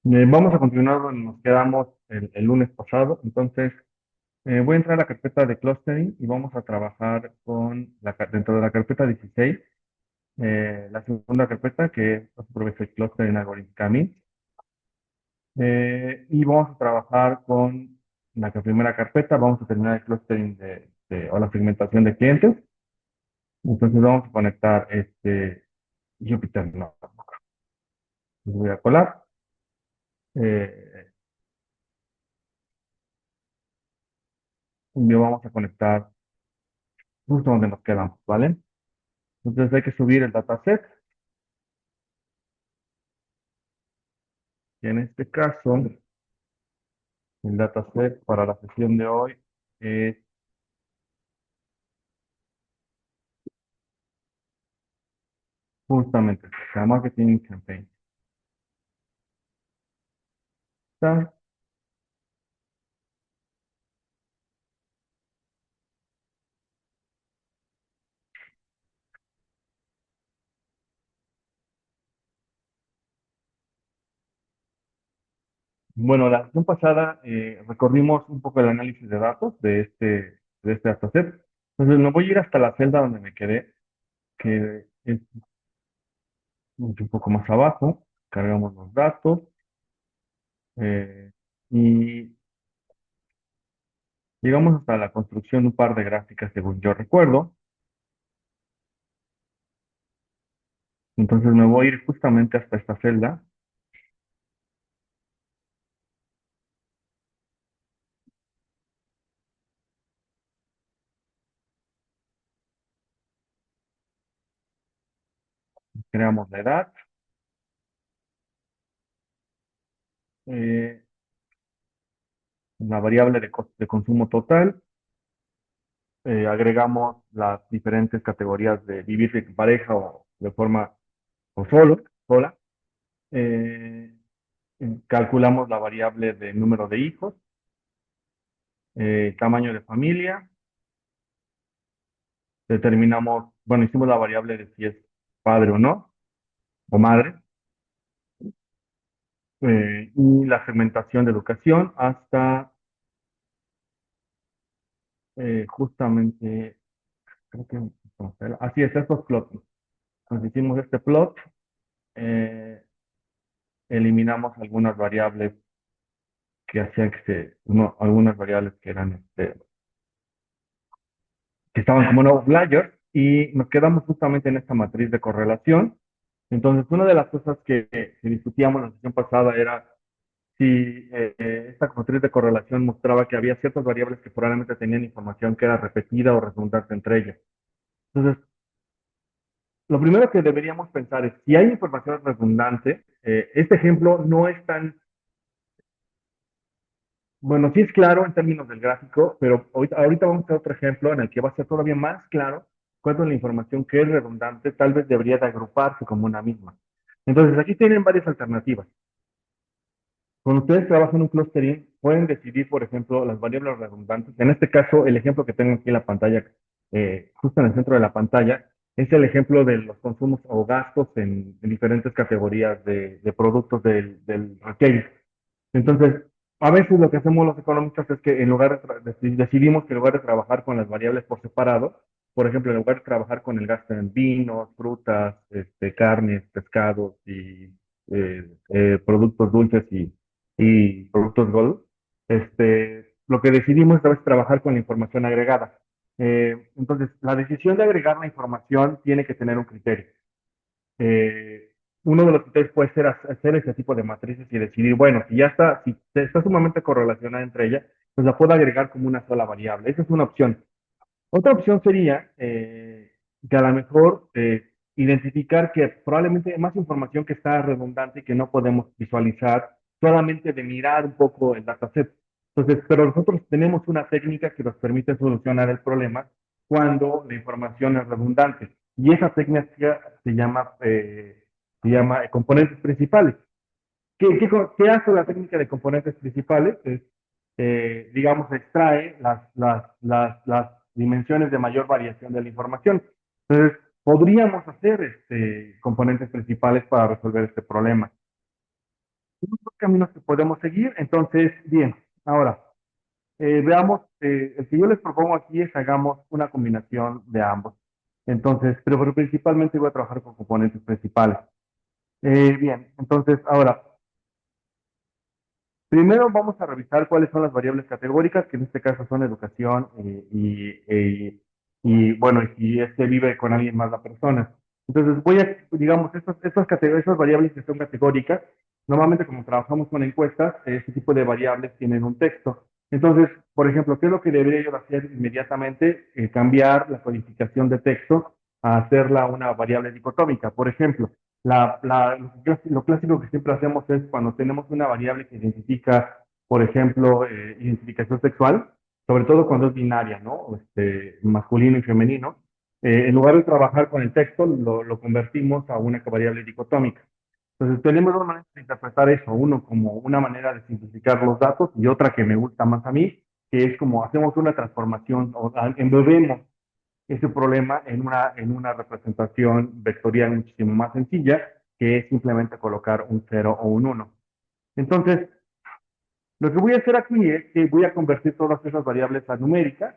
Vamos a continuar donde nos quedamos el lunes pasado. Entonces, voy a entrar a la carpeta de clustering y vamos a trabajar dentro de la carpeta 16, la segunda carpeta que es Progressive Clustering Algorithm. Y vamos a trabajar con la primera carpeta. Vamos a terminar el clustering o la segmentación de clientes. Entonces, vamos a conectar Jupyter Notebook. Los voy a colar. Eh, y vamos a conectar justo donde nos quedamos, ¿vale? Entonces hay que subir el dataset, y en este caso, el dataset para la sesión de hoy es justamente la Marketing Campaign. ¿Está? Bueno, la sesión pasada recorrimos un poco el análisis de datos de este dataset. Entonces me voy a ir hasta la celda donde me quedé, que es un poco más abajo. Cargamos los datos y llegamos hasta la construcción de un par de gráficas, según yo recuerdo. Entonces me voy a ir justamente hasta esta celda. Creamos la edad, eh, la variable de consumo total, agregamos las diferentes categorías de vivir en pareja o de forma o sola, eh, calculamos la variable de número de hijos, tamaño de familia, determinamos, bueno, hicimos la variable de si es padre o no, o madre, y la segmentación de educación hasta justamente, creo que, así es, estos plots. Entonces hicimos este plot, eh, eliminamos algunas variables que hacían no, algunas variables que eran, que estaban como no outliers, y nos quedamos justamente en esta matriz de correlación. Entonces, una de las cosas que discutíamos la sesión pasada era si esta matriz de correlación mostraba que había ciertas variables que probablemente tenían información que era repetida o redundante entre ellas. Entonces, lo primero que deberíamos pensar es, si hay información redundante, este ejemplo no es tan, bueno, sí es claro en términos del gráfico, pero ahorita vamos a hacer otro ejemplo en el que va a ser todavía más claro cuánto es la información que es redundante, tal vez debería de agruparse como una misma. Entonces, aquí tienen varias alternativas. Cuando ustedes trabajan un clustering, pueden decidir, por ejemplo, las variables redundantes. En este caso, el ejemplo que tengo aquí en la pantalla, justo en el centro de la pantalla, es el ejemplo de los consumos o gastos en diferentes categorías de productos del retail. Entonces, a veces lo que hacemos los economistas es que en lugar decidimos que en lugar de trabajar con las variables por separado, por ejemplo, en lugar de trabajar con el gasto en vinos, frutas, carnes, pescados y productos dulces y productos gold, lo que decidimos es a veces trabajar con la información agregada. Entonces, la decisión de agregar la información tiene que tener un criterio. eh, Uno de los criterios puede ser hacer ese tipo de matrices y decidir, bueno, si ya está, si está sumamente correlacionada entre ellas, pues la puedo agregar como una sola variable. Esa es una opción. Otra opción sería que a lo mejor identificar que probablemente hay más información que está redundante y que no podemos visualizar solamente de mirar un poco el dataset. Entonces, pero nosotros tenemos una técnica que nos permite solucionar el problema cuando la información es redundante. Y esa técnica se llama componentes principales. ¿Qué hace la técnica de componentes principales? Digamos, extrae las dimensiones de mayor variación de la información. Entonces, podríamos hacer componentes principales para resolver este problema. Dos caminos que podemos seguir. Entonces, bien, ahora veamos, el que yo les propongo aquí es hagamos una combinación de ambos. Entonces, pero principalmente voy a trabajar con componentes principales. Bien, entonces, ahora, primero vamos a revisar cuáles son las variables categóricas, que en este caso son educación y, bueno, y si este vive con alguien más la persona. Entonces voy a, digamos, estas variables que son categóricas, normalmente como trabajamos con encuestas, este tipo de variables tienen un texto. Entonces, por ejemplo, ¿qué es lo que debería yo hacer inmediatamente? Cambiar la codificación de texto a hacerla una variable dicotómica. Por ejemplo, lo clásico que siempre hacemos es cuando tenemos una variable que identifica, por ejemplo, identificación sexual, sobre todo cuando es binaria, ¿no? Masculino y femenino. En lugar de trabajar con el texto, lo convertimos a una variable dicotómica. Entonces, tenemos dos maneras de interpretar eso. Uno como una manera de simplificar los datos y otra que me gusta más a mí, que es como hacemos una transformación o embebemos ese problema en una representación vectorial muchísimo más sencilla, que es simplemente colocar un cero o un uno. Entonces, lo que voy a hacer aquí es que voy a convertir todas esas variables a numéricas.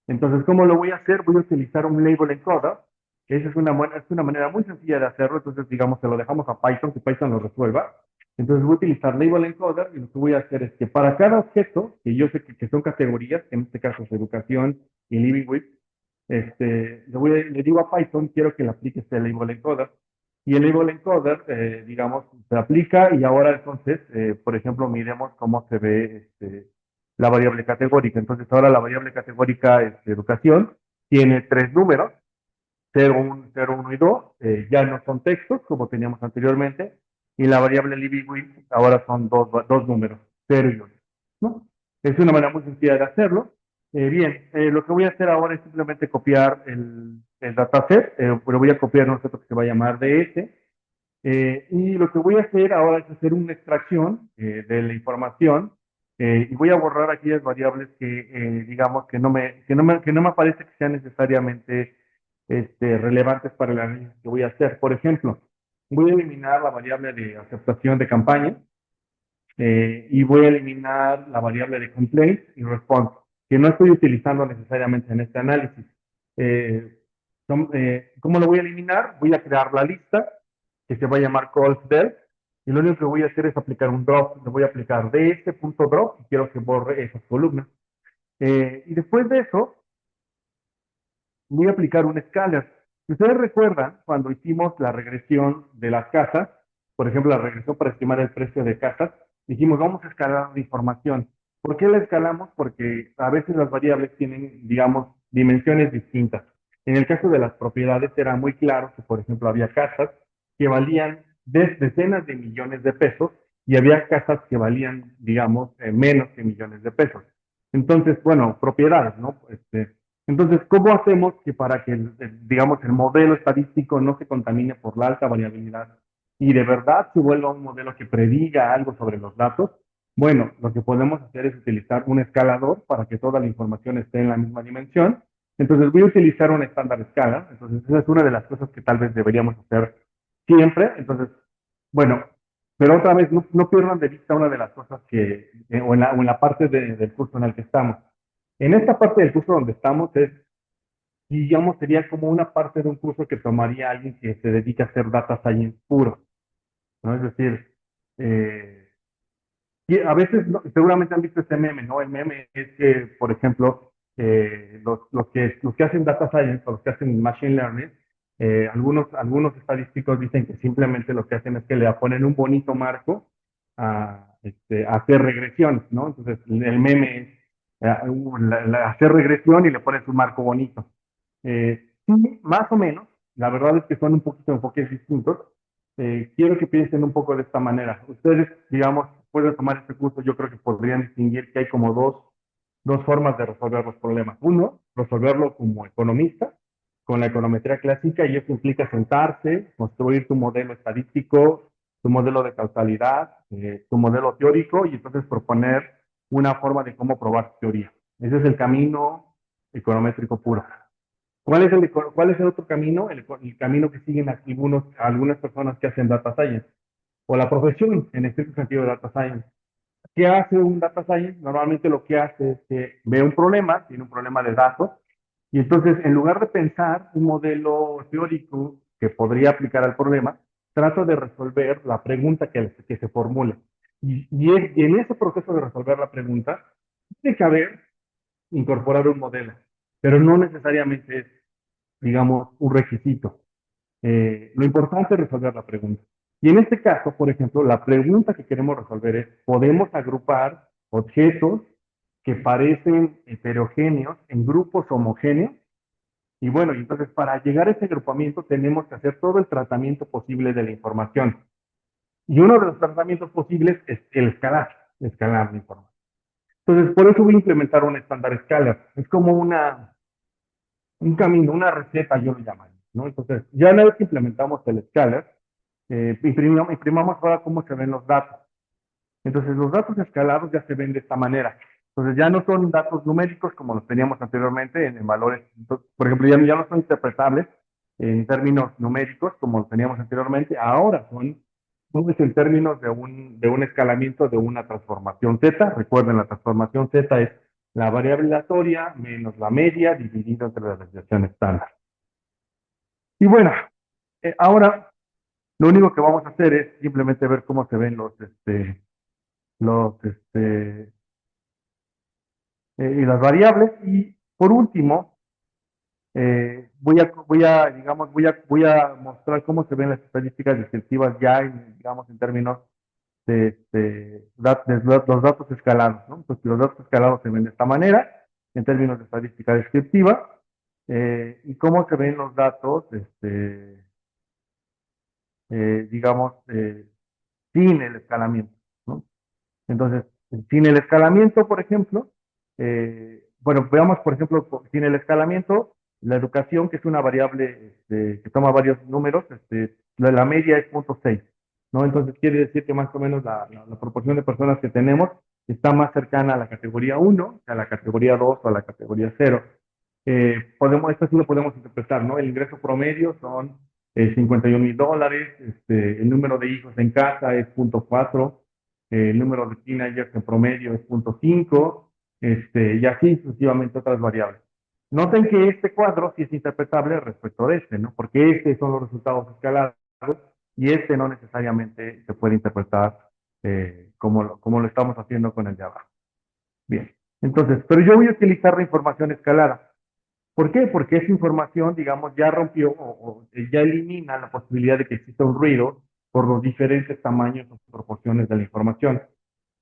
Entonces, ¿cómo lo voy a hacer? Voy a utilizar un label encoder, que esa es una manera muy sencilla de hacerlo. Entonces, digamos, se lo dejamos a Python, que Python lo resuelva. Entonces, voy a utilizar label encoder y lo que voy a hacer es que para cada objeto, que yo sé que son categorías, que en este caso es educación y living with, le digo a Python, quiero que le aplique este label encoder. Y el label encoder, digamos, se aplica y ahora entonces, por ejemplo, miremos cómo se ve la variable categórica. Entonces, ahora la variable categórica es educación, tiene tres números, 0, 1, 0, 1 y 2, ya no son textos como teníamos anteriormente, y la variable living with ahora son dos números, 0 y 1, ¿no? Es una manera muy sencilla de hacerlo. Bien, lo que voy a hacer ahora es simplemente copiar el dataset, pero voy a copiar un objeto que se va a llamar DS, y lo que voy a hacer ahora es hacer una extracción de la información y voy a borrar aquellas variables que, digamos, que no me parece que sean necesariamente relevantes para el análisis que voy a hacer. Por ejemplo, voy a eliminar la variable de aceptación de campaña y voy a eliminar la variable de complaint y response, que no estoy utilizando necesariamente en este análisis. Eh, ¿Cómo lo voy a eliminar? Voy a crear la lista que se va a llamar calls del y lo único que voy a hacer es aplicar un drop. Le voy a aplicar de este punto drop y quiero que borre esas columnas. Y después de eso, voy a aplicar un scaler. Si ustedes recuerdan, cuando hicimos la regresión de las casas, por ejemplo, la regresión para estimar el precio de casas, dijimos, vamos a escalar la información. ¿Por qué la escalamos? Porque a veces las variables tienen, digamos, dimensiones distintas. En el caso de las propiedades era muy claro que, por ejemplo, había casas que valían decenas de millones de pesos y había casas que valían, digamos, menos que millones de pesos. Entonces, bueno, propiedades, ¿no? Entonces, ¿cómo hacemos que para que, digamos, el modelo estadístico no se contamine por la alta variabilidad y de verdad se vuelva un modelo que prediga algo sobre los datos? Bueno, lo que podemos hacer es utilizar un escalador para que toda la información esté en la misma dimensión. Entonces, voy a utilizar un estándar escala. Entonces, esa es una de las cosas que tal vez deberíamos hacer siempre. Entonces, bueno, pero otra vez, no pierdan de vista una de las cosas que, o en la parte del curso en el que estamos. En esta parte del curso donde estamos es, digamos, sería como una parte de un curso que tomaría alguien que se dedica a hacer data science puro, ¿no? Es decir, eh, y a veces seguramente han visto este meme, ¿no? El meme es que, por ejemplo, los que hacen data science o los que hacen machine learning, algunos estadísticos dicen que simplemente lo que hacen es que le ponen un bonito marco a hacer regresiones, ¿no? Entonces, el meme es hacer regresión y le pones un marco bonito. Sí, más o menos, la verdad es que son un poquito enfoques distintos. Quiero que piensen un poco de esta manera. Ustedes, digamos, pueden tomar este curso, yo creo que podrían distinguir que hay como dos formas de resolver los problemas. Uno, resolverlo como economista, con la econometría clásica, y eso implica sentarse, construir tu modelo estadístico, tu modelo de causalidad, tu modelo teórico, y entonces proponer una forma de cómo probar tu teoría. Ese es el camino econométrico puro. ¿Cuál es el otro camino? El camino que siguen algunas personas que hacen data science. o la profesión en este sentido de data science. ¿Qué hace un data science? Normalmente lo que hace es que ve un problema, tiene un problema de datos, y entonces en lugar de pensar un modelo teórico que podría aplicar al problema, trata de resolver la pregunta que se formule. Y en ese proceso de resolver la pregunta, tiene que haber incorporar un modelo, pero no necesariamente es, digamos, un requisito. Lo importante es resolver la pregunta. Y en este caso, por ejemplo, la pregunta que queremos resolver es, ¿podemos agrupar objetos que parecen heterogéneos en grupos homogéneos? Y bueno, y entonces para llegar a ese agrupamiento tenemos que hacer todo el tratamiento posible de la información. Y uno de los tratamientos posibles es el escalar la información. Entonces, por eso voy a implementar un estándar escalar. Es como un camino, una receta, yo lo llamaría, ¿no? Entonces, ya una vez que implementamos el escalar, imprimamos ahora cómo se ven los datos. Entonces, los datos escalados ya se ven de esta manera. Entonces, ya no son datos numéricos como los teníamos anteriormente en valores. Entonces, por ejemplo, ya no son interpretables en términos numéricos como los teníamos anteriormente. Ahora son pues, en términos de un escalamiento de una transformación Z. Recuerden, la transformación Z es la variable aleatoria menos la media dividido entre la desviación estándar. Y bueno, ahora lo único que vamos a hacer es simplemente ver cómo se ven los, y las variables. Y por último, voy a mostrar cómo se ven las estadísticas descriptivas ya, digamos, en términos de los datos escalados, ¿no? Entonces, los datos escalados se ven de esta manera, en términos de estadística descriptiva, y cómo se ven los datos, digamos, sin el escalamiento, ¿no? Entonces, sin el escalamiento, por ejemplo, bueno, veamos, por ejemplo, sin el escalamiento, la educación, que es una variable que toma varios números, la media es 0.6, ¿no? Entonces, quiere decir que más o menos la proporción de personas que tenemos está más cercana a la categoría 1 que a la categoría 2 o a la categoría 0. Esto sí lo podemos interpretar, ¿no? El ingreso promedio son $51,000, el número de hijos en casa es 0.4, el número de teenagers en promedio es 0.5, y así sucesivamente otras variables. Noten que este cuadro sí es interpretable respecto de este, ¿no? Porque estos son los resultados escalados y este no necesariamente se puede interpretar como lo estamos haciendo con el de abajo. Bien, entonces, pero yo voy a utilizar la información escalada. ¿Por qué? Porque esa información, digamos, ya rompió o ya elimina la posibilidad de que exista un ruido por los diferentes tamaños o proporciones de la información.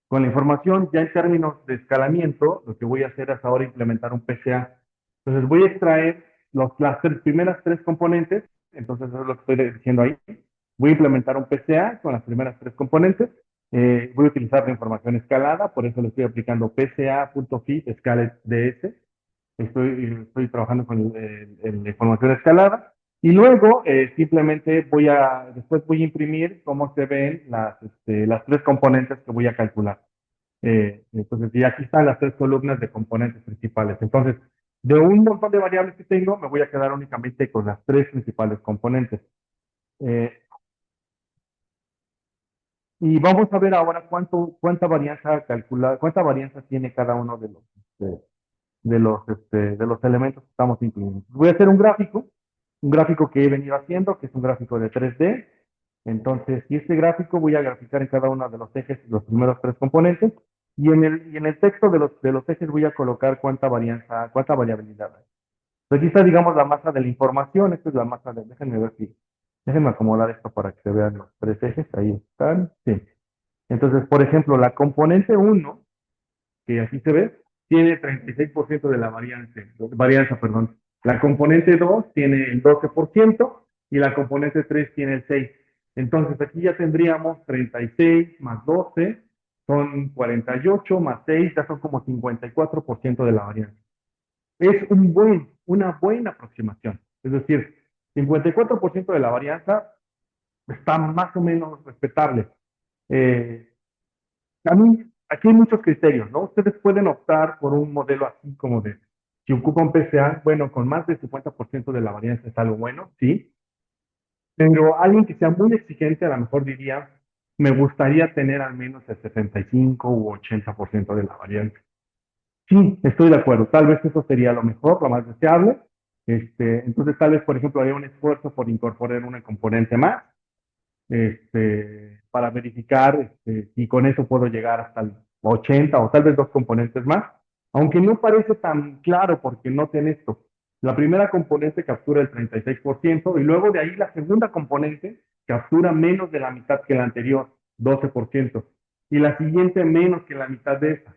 Con la información, ya en términos de escalamiento, lo que voy a hacer es ahora implementar un PCA. Entonces voy a extraer las primeras tres componentes, entonces eso es lo que estoy diciendo ahí. Voy a implementar un PCA con las primeras tres componentes. Voy a utilizar la información escalada, por eso le estoy aplicando PCA.fit scaled ds. Estoy trabajando con la información escalada. Y luego simplemente después voy a imprimir cómo se ven las tres componentes que voy a calcular. Entonces, y aquí están las tres columnas de componentes principales. Entonces, de un montón de variables que tengo, me voy a quedar únicamente con las tres principales componentes. Eh, y vamos a ver ahora cuánta varianza tiene cada uno de los elementos que estamos incluyendo. Voy a hacer un gráfico que he venido haciendo, que es un gráfico de 3D. Entonces, y este gráfico voy a graficar en cada uno de los ejes los primeros tres componentes, y en el texto de los ejes voy a colocar cuánta variabilidad hay. Entonces, aquí está, digamos, la masa de la información. Esta es la masa déjenme acomodar esto para que se vean los tres ejes. Ahí están. Sí. Entonces, por ejemplo, la componente uno, que así se ve, tiene 36% de la varianza, perdón. La componente 2 tiene el 12% y la componente 3 tiene el 6%. Entonces aquí ya tendríamos 36 más 12, son 48 más 6, ya son como 54% de la varianza. Es una buena aproximación. Es decir, 54% de la varianza está más o menos respetable. Eh, a mí, aquí hay muchos criterios, ¿no? Ustedes pueden optar por un modelo así como de, si ocupa un PCA, bueno, con más del 50% de la varianza es algo bueno, sí, pero alguien que sea muy exigente a lo mejor diría, me gustaría tener al menos el 75 u 80% de la varianza. Sí, estoy de acuerdo. Tal vez eso sería lo mejor, lo más deseable. Entonces, tal vez, por ejemplo, haría un esfuerzo por incorporar una componente más, para verificar si con eso puedo llegar hasta el 80 o tal vez dos componentes más, aunque no parece tan claro porque noten esto. La primera componente captura el 36% y luego de ahí la segunda componente captura menos de la mitad que la anterior, 12%, y la siguiente menos que la mitad de esa.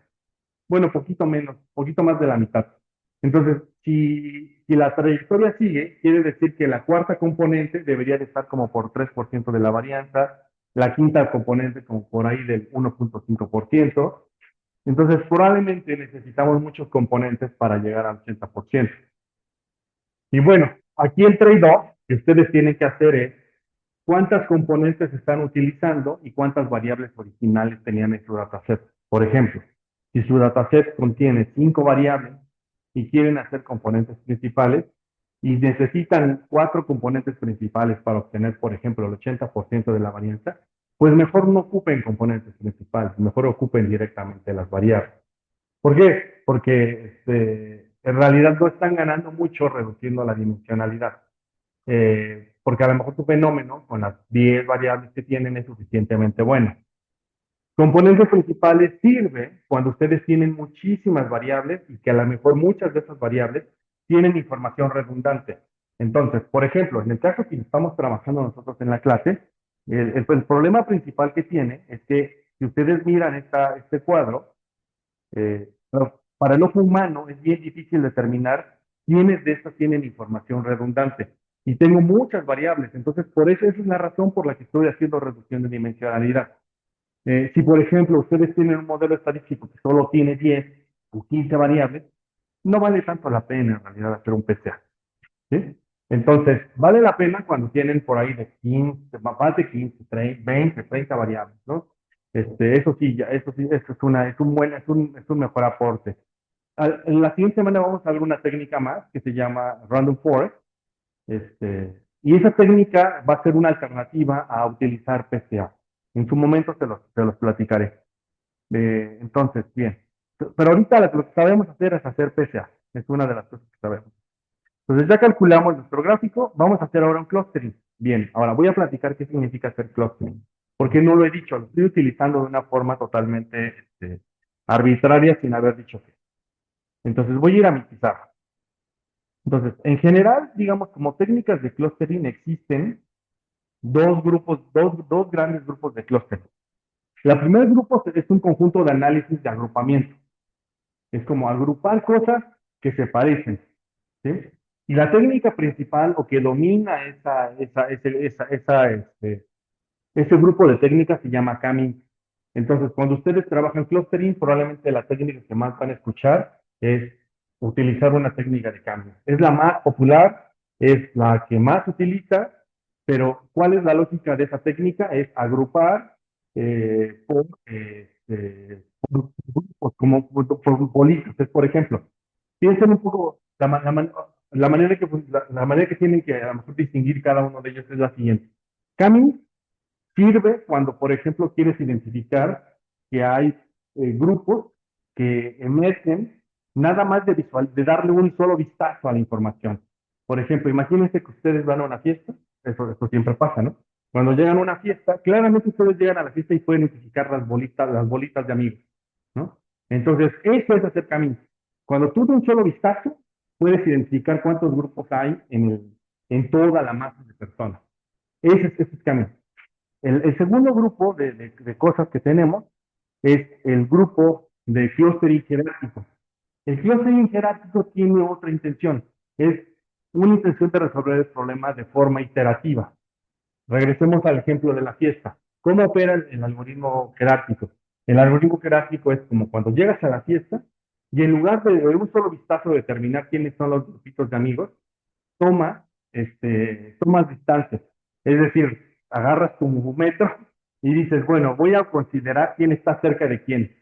Bueno, poquito menos, poquito más de la mitad. Entonces, si la trayectoria sigue, quiere decir que la cuarta componente debería de estar como por 3% de la varianza, la quinta componente como por ahí del 1,5%. Entonces, probablemente necesitamos muchos componentes para llegar al 80%. Y bueno, aquí el trade-off que ustedes tienen que hacer es cuántas componentes están utilizando y cuántas variables originales tenían en su dataset. Por ejemplo, si su dataset contiene 5 variables y quieren hacer componentes principales y necesitan 4 componentes principales para obtener, por ejemplo, el 80% de la varianza, pues mejor no ocupen componentes principales, mejor ocupen directamente las variables. ¿Por qué? Porque en realidad no están ganando mucho reduciendo la dimensionalidad. Porque a lo mejor tu fenómeno con las 10 variables que tienen es suficientemente bueno. Componentes principales sirve cuando ustedes tienen muchísimas variables y que a lo mejor muchas de esas variables tienen información redundante. Entonces, por ejemplo, en el caso que estamos trabajando nosotros en la clase, el problema principal que tiene es que si ustedes miran este cuadro, para el ojo humano es bien difícil determinar quiénes de estas tienen información redundante. Y tengo muchas variables, entonces por eso esa es la razón por la que estoy haciendo reducción de dimensionalidad. Si por ejemplo ustedes tienen un modelo estadístico que solo tiene 10 o 15 variables, no vale tanto la pena en realidad hacer un PCA. ¿Sí? Entonces, vale la pena cuando tienen por ahí de 15, más de 15, 30, 20, 30 variables, ¿no? Eso sí, eso sí, eso es un mejor aporte. En la siguiente semana vamos a ver una técnica más que se llama Random Forest. Y esa técnica va a ser una alternativa a utilizar PCA. En su momento se los platicaré. Entonces, bien. Pero ahorita lo que sabemos hacer es hacer PCA. Es una de las cosas que sabemos. Entonces ya calculamos nuestro gráfico, vamos a hacer ahora un clustering. Bien, ahora voy a platicar qué significa hacer clustering, porque no lo he dicho, lo estoy utilizando de una forma totalmente arbitraria sin haber dicho qué. Entonces voy a ir a mi pizarra. Entonces, en general, digamos, como técnicas de clustering existen dos grupos, dos grandes grupos de clustering. El primer grupo es un conjunto de análisis de agrupamiento. Es como agrupar cosas que se parecen. ¿Sí? Y la técnica principal o que domina ese grupo de técnicas se llama Camin. Entonces, cuando ustedes trabajan clustering, probablemente la técnica que más van a escuchar es utilizar una técnica de Camin. Es la más popular, es la que más se utiliza, pero ¿cuál es la lógica de esa técnica? Es agrupar por grupos, como por bolitas. Por ejemplo, piensen un poco, la manera que tienen que a lo mejor distinguir cada uno de ellos es la siguiente. Camin sirve cuando, por ejemplo, quieres identificar que hay grupos que emergen nada más de darle un solo vistazo a la información. Por ejemplo, imagínense que ustedes van a una fiesta, eso siempre pasa, ¿no? Cuando llegan a una fiesta, claramente ustedes llegan a la fiesta y pueden identificar las bolitas de amigos, ¿no? Entonces, eso es hacer camino. Cuando tú de un solo vistazo, puedes identificar cuántos grupos hay en toda la masa de personas. Ese es camino. El segundo grupo de cosas que tenemos es el grupo de clustering jerárquico. El clustering jerárquico tiene otra intención, es una intención de resolver el problema de forma iterativa. Regresemos al ejemplo de la fiesta. ¿Cómo opera el algoritmo jerárquico? El algoritmo jerárquico es como cuando llegas a la fiesta y en lugar de un solo vistazo determinar quiénes son los grupitos de amigos, toma, tomas distancias. Es decir, agarras tu metro y dices, bueno, voy a considerar quién está cerca de quién.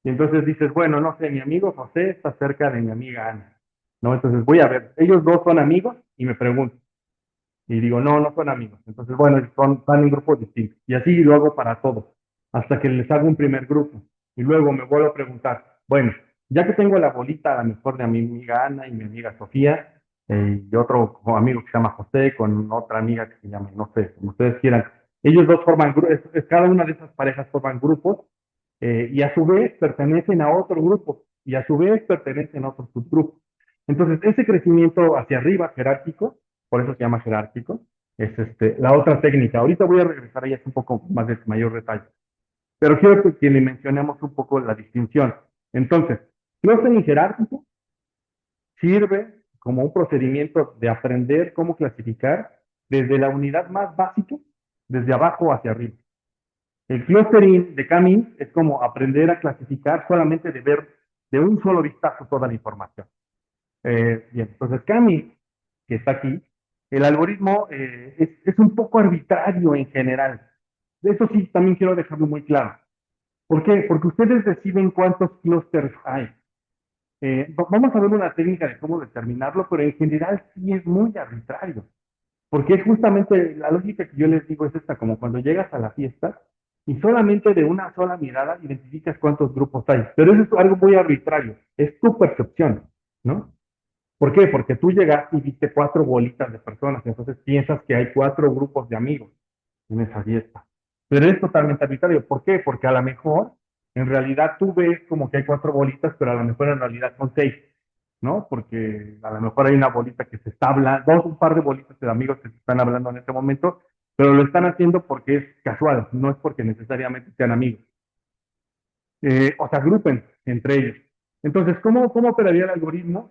Y entonces dices, bueno, no sé, mi amigo José está cerca de mi amiga Ana. ¿No? Entonces voy a ver, ellos dos son amigos y me pregunto, Y digo, no, no son amigos. Entonces, bueno, van en grupos distintos. Y así lo hago para todos, hasta que les hago un primer grupo. Y luego me vuelvo a preguntar, bueno, ya que tengo la bolita, a lo mejor de mi amiga Ana y mi amiga Sofía, y otro amigo que se llama José, con otra amiga que se llama, no sé, como ustedes quieran. Ellos dos forman grupos, cada una de esas parejas forman grupos, y a su vez pertenecen a otro grupo, y a su vez pertenecen a otro subgrupo. Entonces, ese crecimiento hacia arriba, jerárquico, por eso se llama jerárquico, es la otra técnica. Ahorita voy a regresar a ella un poco más de mayor detalle, pero quiero que le mencionemos un poco la distinción. Entonces, clustering jerárquico sirve como un procedimiento de aprender cómo clasificar desde la unidad más básica, desde abajo hacia arriba. El clustering de K-means es como aprender a clasificar solamente de ver de un solo vistazo toda la información. Bien, entonces K-means, que está aquí, el algoritmo es un poco arbitrario en general. De eso sí, también quiero dejarlo muy claro. ¿Por qué? Porque ustedes deciden cuántos clusters hay. Vamos a ver una técnica de cómo determinarlo, pero en general sí es muy arbitrario. Porque es justamente la lógica que yo les digo es esta, como cuando llegas a la fiesta y solamente de una sola mirada identificas cuántos grupos hay. Pero eso es algo muy arbitrario, es tu percepción, ¿no? ¿Por qué? Porque tú llegaste y viste cuatro bolitas de personas, entonces piensas que hay cuatro grupos de amigos en esa fiesta. Pero es totalmente arbitrario. ¿Por qué? Porque a lo mejor, en realidad tú ves como que hay cuatro bolitas, pero a lo mejor en realidad son seis, ¿no? Porque a lo mejor hay una bolita que se está hablando, un par de bolitas de amigos que se están hablando en este momento, pero lo están haciendo porque es casual, no es porque necesariamente sean amigos. O se agrupen entre ellos. Entonces, ¿cómo operaría el algoritmo?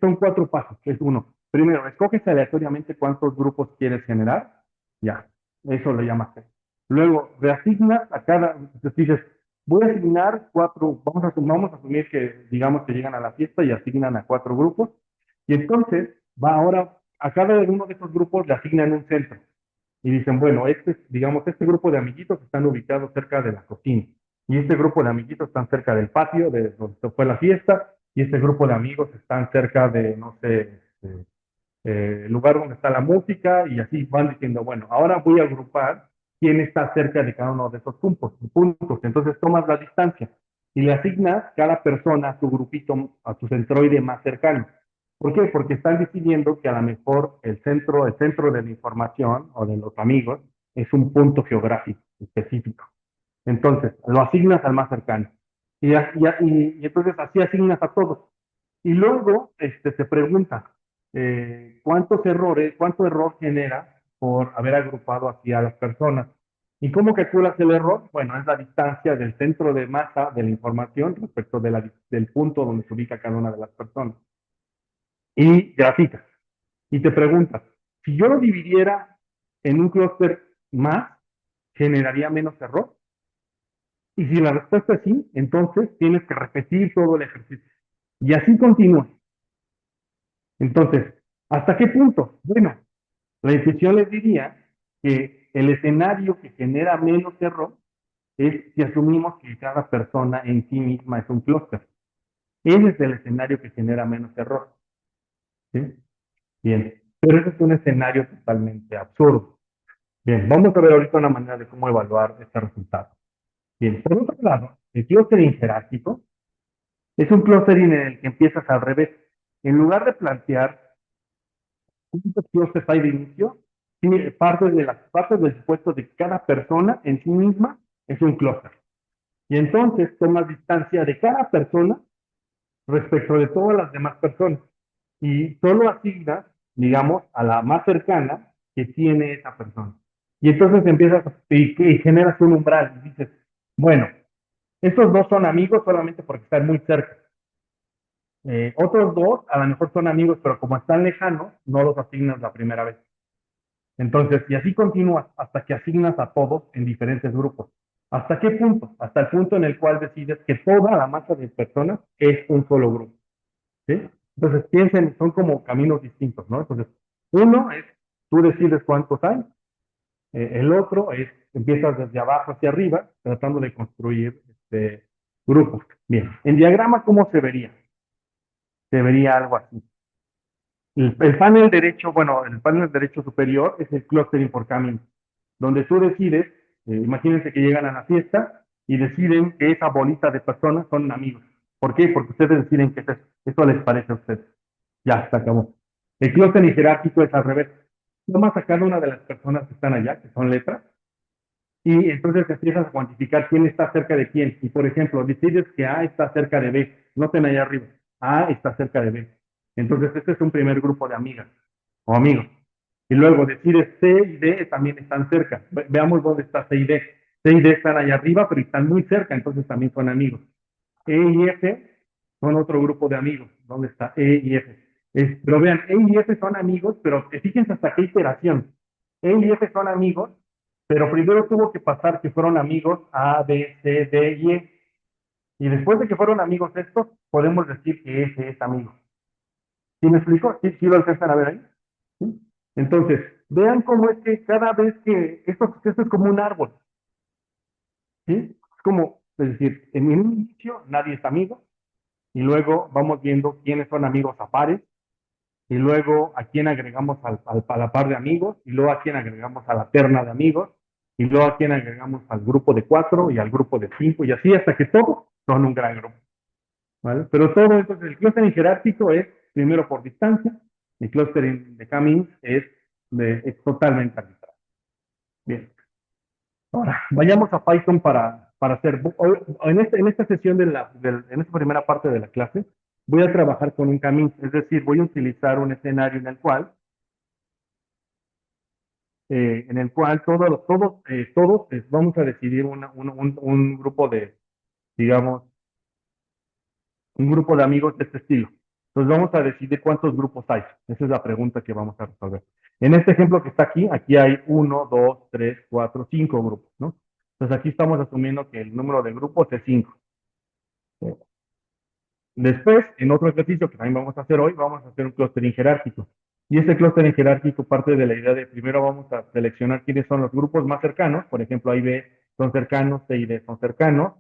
Son cuatro pasos. Es uno. Primero, escoges aleatoriamente cuántos grupos quieres generar. Ya, eso lo llamas hacer. Luego, reasignas a cada, entonces dices, voy a asignar cuatro, vamos a asumir que digamos que llegan a la fiesta y asignan a cuatro grupos. Y entonces, va ahora, a cada uno de esos grupos le asignan un centro. Y dicen, bueno, digamos, este grupo de amiguitos están ubicados cerca de la cocina. Y este grupo de amiguitos están cerca del patio de donde fue la fiesta. Y este grupo de amigos están cerca de, no sé, el lugar donde está la música. Y así van diciendo, bueno, ahora voy a agrupar quién está cerca de cada uno de esos puntos. Entonces tomas la distancia y le asignas cada persona a su grupito, a su centroide más cercano. ¿Por qué? Porque están decidiendo que a lo mejor el centro de la información o de los amigos es un punto geográfico específico. Entonces, lo asignas al más cercano. Y entonces así asignas a todos. Y luego se pregunta, cuánto error genera por haber agrupado así a las personas. ¿Y cómo calculas el error? Bueno, es la distancia del centro de masa de la información respecto del punto donde se ubica cada una de las personas. Y graficas. Y te preguntas, si yo lo dividiera en un clúster más, ¿generaría menos error? Y si la respuesta es sí, entonces tienes que repetir todo el ejercicio. Y así continúa. Entonces, ¿hasta qué punto? Bueno, la intuición les diría que el escenario que genera menos error es si asumimos que cada persona en sí misma es un clúster. Ese es el escenario que genera menos error. ¿Sí? Bien, pero ese es un escenario totalmente absurdo. Bien, vamos a ver ahorita una manera de cómo evaluar este resultado. Bien, por otro lado, el clustering jerárquico es un clustering en el que empiezas al revés. En lugar de plantear cuántos clusters hay de inicio, partes del supuesto de que cada persona en sí misma es un clúster. Y entonces tomas distancia de cada persona respecto de todas las demás personas. Y solo asignas, digamos, a la más cercana que tiene esa persona. Y entonces empiezas y generas un umbral y dices, bueno, estos dos son amigos solamente porque están muy cerca. Otros dos a lo mejor son amigos, pero como están lejanos, no los asignas la primera vez. Entonces, y así continúas hasta que asignas a todos en diferentes grupos. ¿Hasta qué punto? Hasta el punto en el cual decides que toda la masa de personas es un solo grupo. ¿Sí? Entonces, piensen, son como caminos distintos, ¿no? Entonces, uno es, tú decides cuántos hay, el otro es, empiezas desde abajo hacia arriba, tratando de construir grupos. Bien, en diagrama, ¿cómo se vería? Se vería algo así. El panel derecho, bueno, el panel derecho superior es el clustering por caminos, donde tú decides, imagínense que llegan a la fiesta y deciden que esa bolita de personas son amigos. ¿Por qué? Porque ustedes deciden que es eso. Eso les parece a ustedes. Ya, se acabó. El clustering jerárquico es al revés. Tomas a cada una de las personas que están allá, que son letras, y entonces empiezas a cuantificar quién está cerca de quién. Y por ejemplo, decides que A está cerca de B. Noten allá arriba. A está cerca de B. Entonces, este es un primer grupo de amigas o amigos. Y luego decides C y D también están cerca. Veamos dónde está C y D. C y D están allá arriba, pero están muy cerca, entonces también son amigos. E y F son otro grupo de amigos. ¿Dónde está E y F? Pero vean, E y F son amigos, pero fíjense hasta qué iteración. E y F son amigos, pero primero tuvo que pasar que fueron amigos A, B, C, D y E. Y después de que fueron amigos estos, podemos decir que F es amigo. ¿Sí me explico? ¿Sí lo alcanzan a ver ahí? ¿Sí? Entonces, vean cómo es que cada vez que esto es como un árbol, ¿sí? Es como, es decir, en un inicio nadie es amigo, y luego vamos viendo quiénes son amigos a pares, y luego a quién agregamos a la par de amigos, y luego a quién agregamos a la terna de amigos, y luego a quién agregamos al grupo de 4 y al grupo de 5 y así hasta que todos son un gran grupo, ¿vale? Pero todo, entonces, el clustering jerárquico es primero por distancia, el clustering de Cummings es totalmente arbitrario. Bien, ahora vayamos a Python para hacer, en esta sesión en esta primera parte de la clase, voy a trabajar con un Cummings, es decir, voy a utilizar un escenario en el cual todos vamos a decidir un grupo digamos, un grupo de amigos de este estilo. Entonces vamos a decidir cuántos grupos hay. Esa es la pregunta que vamos a resolver. En este ejemplo que está aquí hay uno, dos, tres, cuatro, cinco grupos, ¿no? Entonces aquí estamos asumiendo que el número de grupos es 5. Después, en otro ejercicio que también vamos a hacer hoy, vamos a hacer un clustering jerárquico. Y este clustering jerárquico parte de la idea de primero vamos a seleccionar quiénes son los grupos más cercanos. Por ejemplo, A y B son cercanos, C y D son cercanos.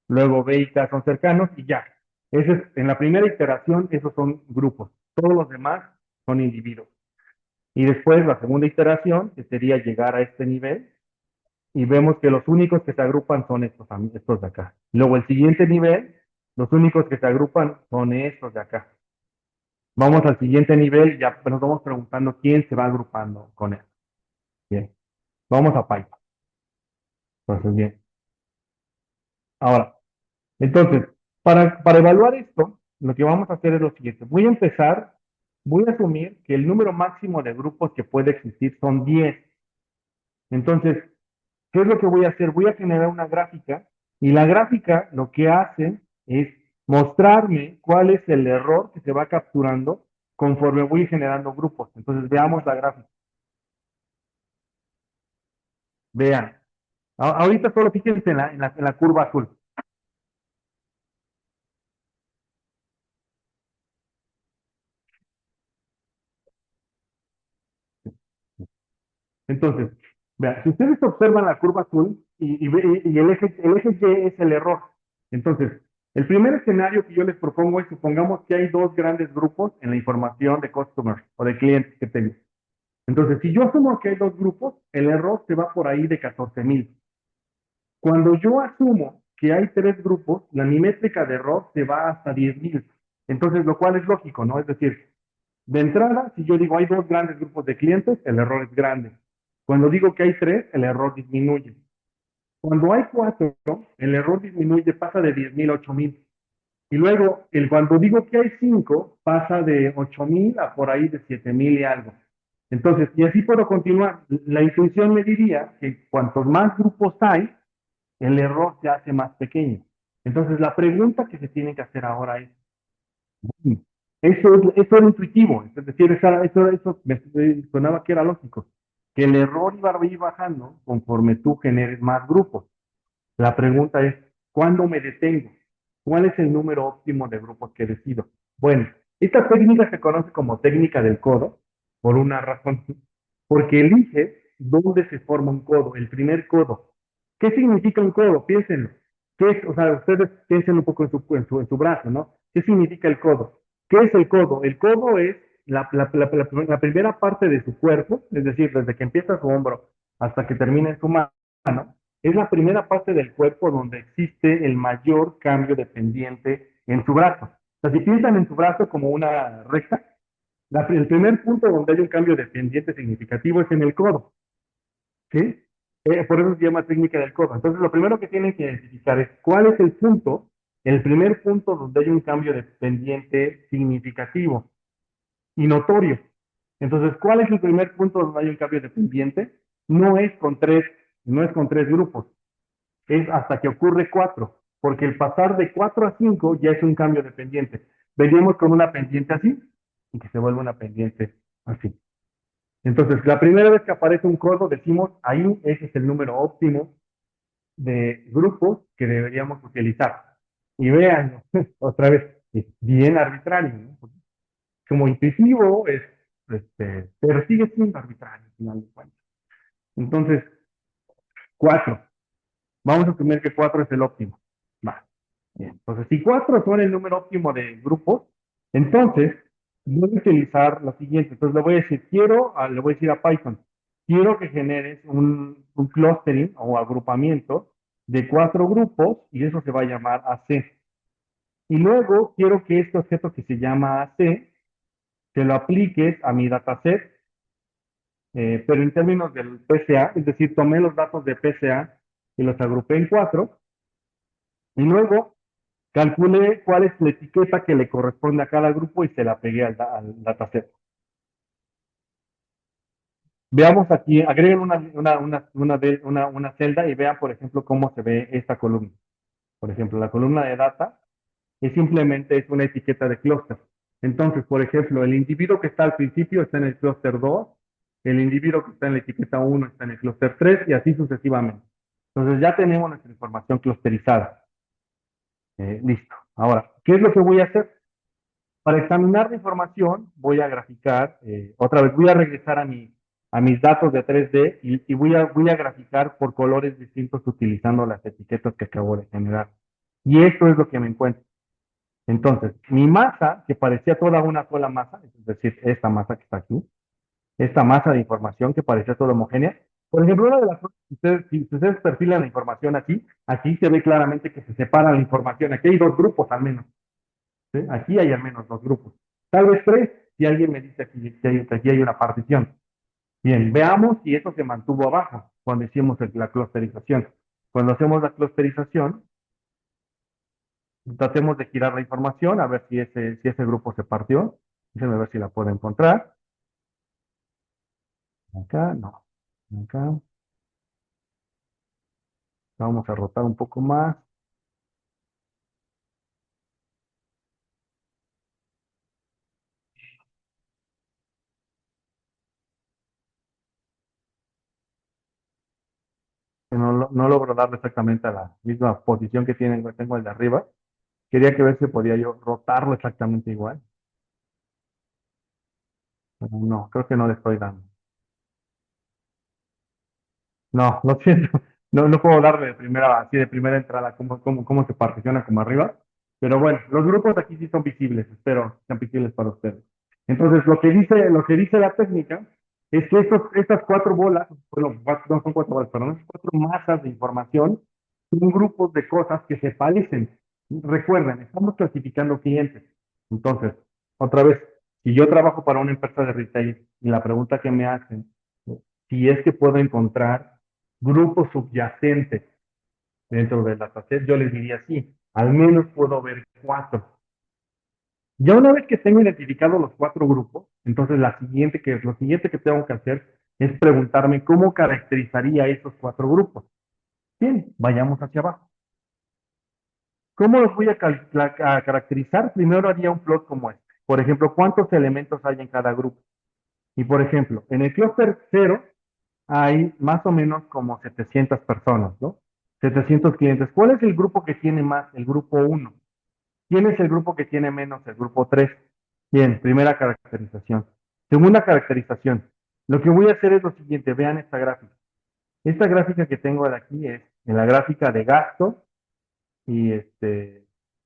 Luego B y K son cercanos y ya. En la primera iteración, esos son grupos. Todos los demás son individuos. Y después, la segunda iteración, que sería llegar a este nivel, y vemos que los únicos que se agrupan son estos de acá. Luego el siguiente nivel, los únicos que se agrupan son estos de acá. Vamos al siguiente nivel y ya nos vamos preguntando quién se va agrupando con él. Bien, vamos a Python. Entonces, bien. Ahora, entonces, para evaluar esto, lo que vamos a hacer es lo siguiente. Voy a asumir que el número máximo de grupos que puede existir son 10. Entonces, ¿qué es lo que voy a hacer? Voy a generar una gráfica y la gráfica lo que hace es mostrarme cuál es el error que se va capturando conforme voy generando grupos. Entonces veamos la gráfica. Vean. Ahorita solo fíjense en la curva azul. Entonces, vean, si ustedes observan la curva azul y el eje Y es el error. Entonces, el primer escenario que yo les propongo es supongamos que hay dos grandes grupos en la información de customers o de clientes que tengo. Entonces, si yo asumo que hay dos grupos, el error se va por ahí de 14,000. Cuando yo asumo que hay tres grupos, mi métrica de error se va hasta 10,000. Entonces, lo cual es lógico, ¿no? Es decir, de entrada, si yo digo hay dos grandes grupos de clientes, el error es grande. Cuando digo que hay tres, el error disminuye. Cuando hay cuatro, el error disminuye, pasa de 10,000 a 8,000. Y luego, cuando digo que hay 5 pasa de 8,000 a por ahí de 7,000 y algo. Entonces, y así puedo continuar. La intuición me diría que cuantos más grupos hay, el error se hace más pequeño. Entonces, la pregunta que se tiene que hacer ahora es, eso era intuitivo, es decir, eso me sonaba que era lógico, que el error iba a ir bajando conforme tú generes más grupos. La pregunta es, ¿cuándo me detengo? ¿Cuál es el número óptimo de grupos que decido? Bueno, esta técnica se conoce como técnica del codo, por una razón, porque elige dónde se forma un codo, el primer codo. ¿Qué significa un codo? Piénsenlo. ¿Qué es? O sea, ustedes piensen un poco en su brazo, ¿no? ¿Qué significa el codo? ¿Qué es el codo? El codo es la primera parte de su cuerpo, es decir, desde que empieza su hombro hasta que termina en su mano, es la primera parte del cuerpo donde existe el mayor cambio de pendiente en su brazo. O sea, si piensan en su brazo como una recta, el primer punto donde hay un cambio de pendiente significativo es en el codo, ¿sí? Por eso se llama técnica del codo. Entonces, lo primero que tienen que identificar es cuál es el punto, el primer punto donde hay un cambio de pendiente significativo y notorio. Entonces, ¿cuál es el primer punto donde hay un cambio de pendiente? No es con tres, no es con tres grupos, es hasta que ocurre cuatro, porque el pasar de 4 a 5 ya es un cambio de pendiente. Veníamos con una pendiente así y que se vuelve una pendiente así. Entonces, la primera vez que aparece un codo, decimos ahí ese es el número óptimo de grupos que deberíamos utilizar. Y vean, otra vez, es bien arbitrario, ¿no? Como intuitivo, pero sigue siendo arbitrario al final de cuentas. Entonces, 4. Vamos a asumir que 4 es el óptimo. Va. Bien. Entonces, si 4 son el número óptimo de grupos, entonces voy a utilizar lo siguiente. Entonces, le voy a decir, le voy a decir a Python, quiero que generes un clustering o agrupamiento de 4 grupos y eso se va a llamar AC. Y luego quiero que este objeto que se llama AC, que lo apliques a mi dataset, pero en términos del PCA, es decir, tomé los datos de PCA y los agrupé en 4, y luego calculé cuál es la etiqueta que le corresponde a cada grupo y se la pegué al dataset. Veamos aquí, agreguen una celda y vean, por ejemplo, cómo se ve esta columna. Por ejemplo, la columna de data es una etiqueta de clúster. Entonces, por ejemplo, el individuo que está al principio está en el clúster 2, el individuo que está en la etiqueta 1 está en el clúster 3 y así sucesivamente. Entonces ya tenemos nuestra información clusterizada. Listo. Ahora, ¿qué es lo que voy a hacer? Para examinar la información, voy a graficar, otra vez, voy a regresar a mis datos de 3D y voy a graficar por colores distintos utilizando las etiquetas que acabo de generar. Y esto es lo que me encuentro. Entonces, mi masa, que parecía toda una sola masa, es decir, esta masa que está aquí, esta masa de información que parecía toda homogénea, por ejemplo, una de las cosas, si ustedes perfilan la información aquí se ve claramente que se separa la información. Aquí hay dos grupos al menos. ¿Sí? Aquí hay al menos dos grupos. Tal vez tres, si alguien me dice que aquí hay una partición. Bien, veamos si eso se mantuvo abajo cuando hicimos la clusterización. Cuando hacemos la clusterización, tratemos de girar la información a ver si ese grupo se partió. Déjenme ver si la puedo encontrar. Acá, no. Acá. Vamos a rotar un poco más. No logro darle exactamente a la misma posición que tengo el de arriba. Quería que ver si podía yo rotarlo exactamente igual. Pero no, creo que no le estoy dando. No, lo siento. No puedo darle así de primera entrada cómo se particiona como arriba. Pero bueno, los grupos aquí sí son visibles. Espero que sean visibles para ustedes. Entonces, lo que dice la técnica es que estas 4 bolas, bueno, no son 4 bolas, perdón, estas 4 masas de información son grupos de cosas que se parecen. Recuerden, estamos clasificando clientes. Entonces, otra vez, si yo trabajo para una empresa de retail y la pregunta que me hacen, si es que puedo encontrar grupos subyacentes dentro del dataset, yo les diría sí, al menos puedo ver 4. Ya una vez que tengo identificados los 4 grupos, entonces lo siguiente que tengo que hacer es preguntarme cómo caracterizaría esos 4 grupos. Bien, vayamos hacia abajo. ¿Cómo los voy a caracterizar? Primero haría un plot como este. Por ejemplo, ¿cuántos elementos hay en cada grupo? Y por ejemplo, en el clúster 0 hay más o menos como 700 personas, ¿no? 700 clientes. ¿Cuál es el grupo que tiene más? El grupo 1. ¿Quién es el grupo que tiene menos? El grupo 3. Bien, primera caracterización. Segunda caracterización. Lo que voy a hacer es lo siguiente, vean esta gráfica. Esta gráfica que tengo de aquí es en la gráfica de gasto y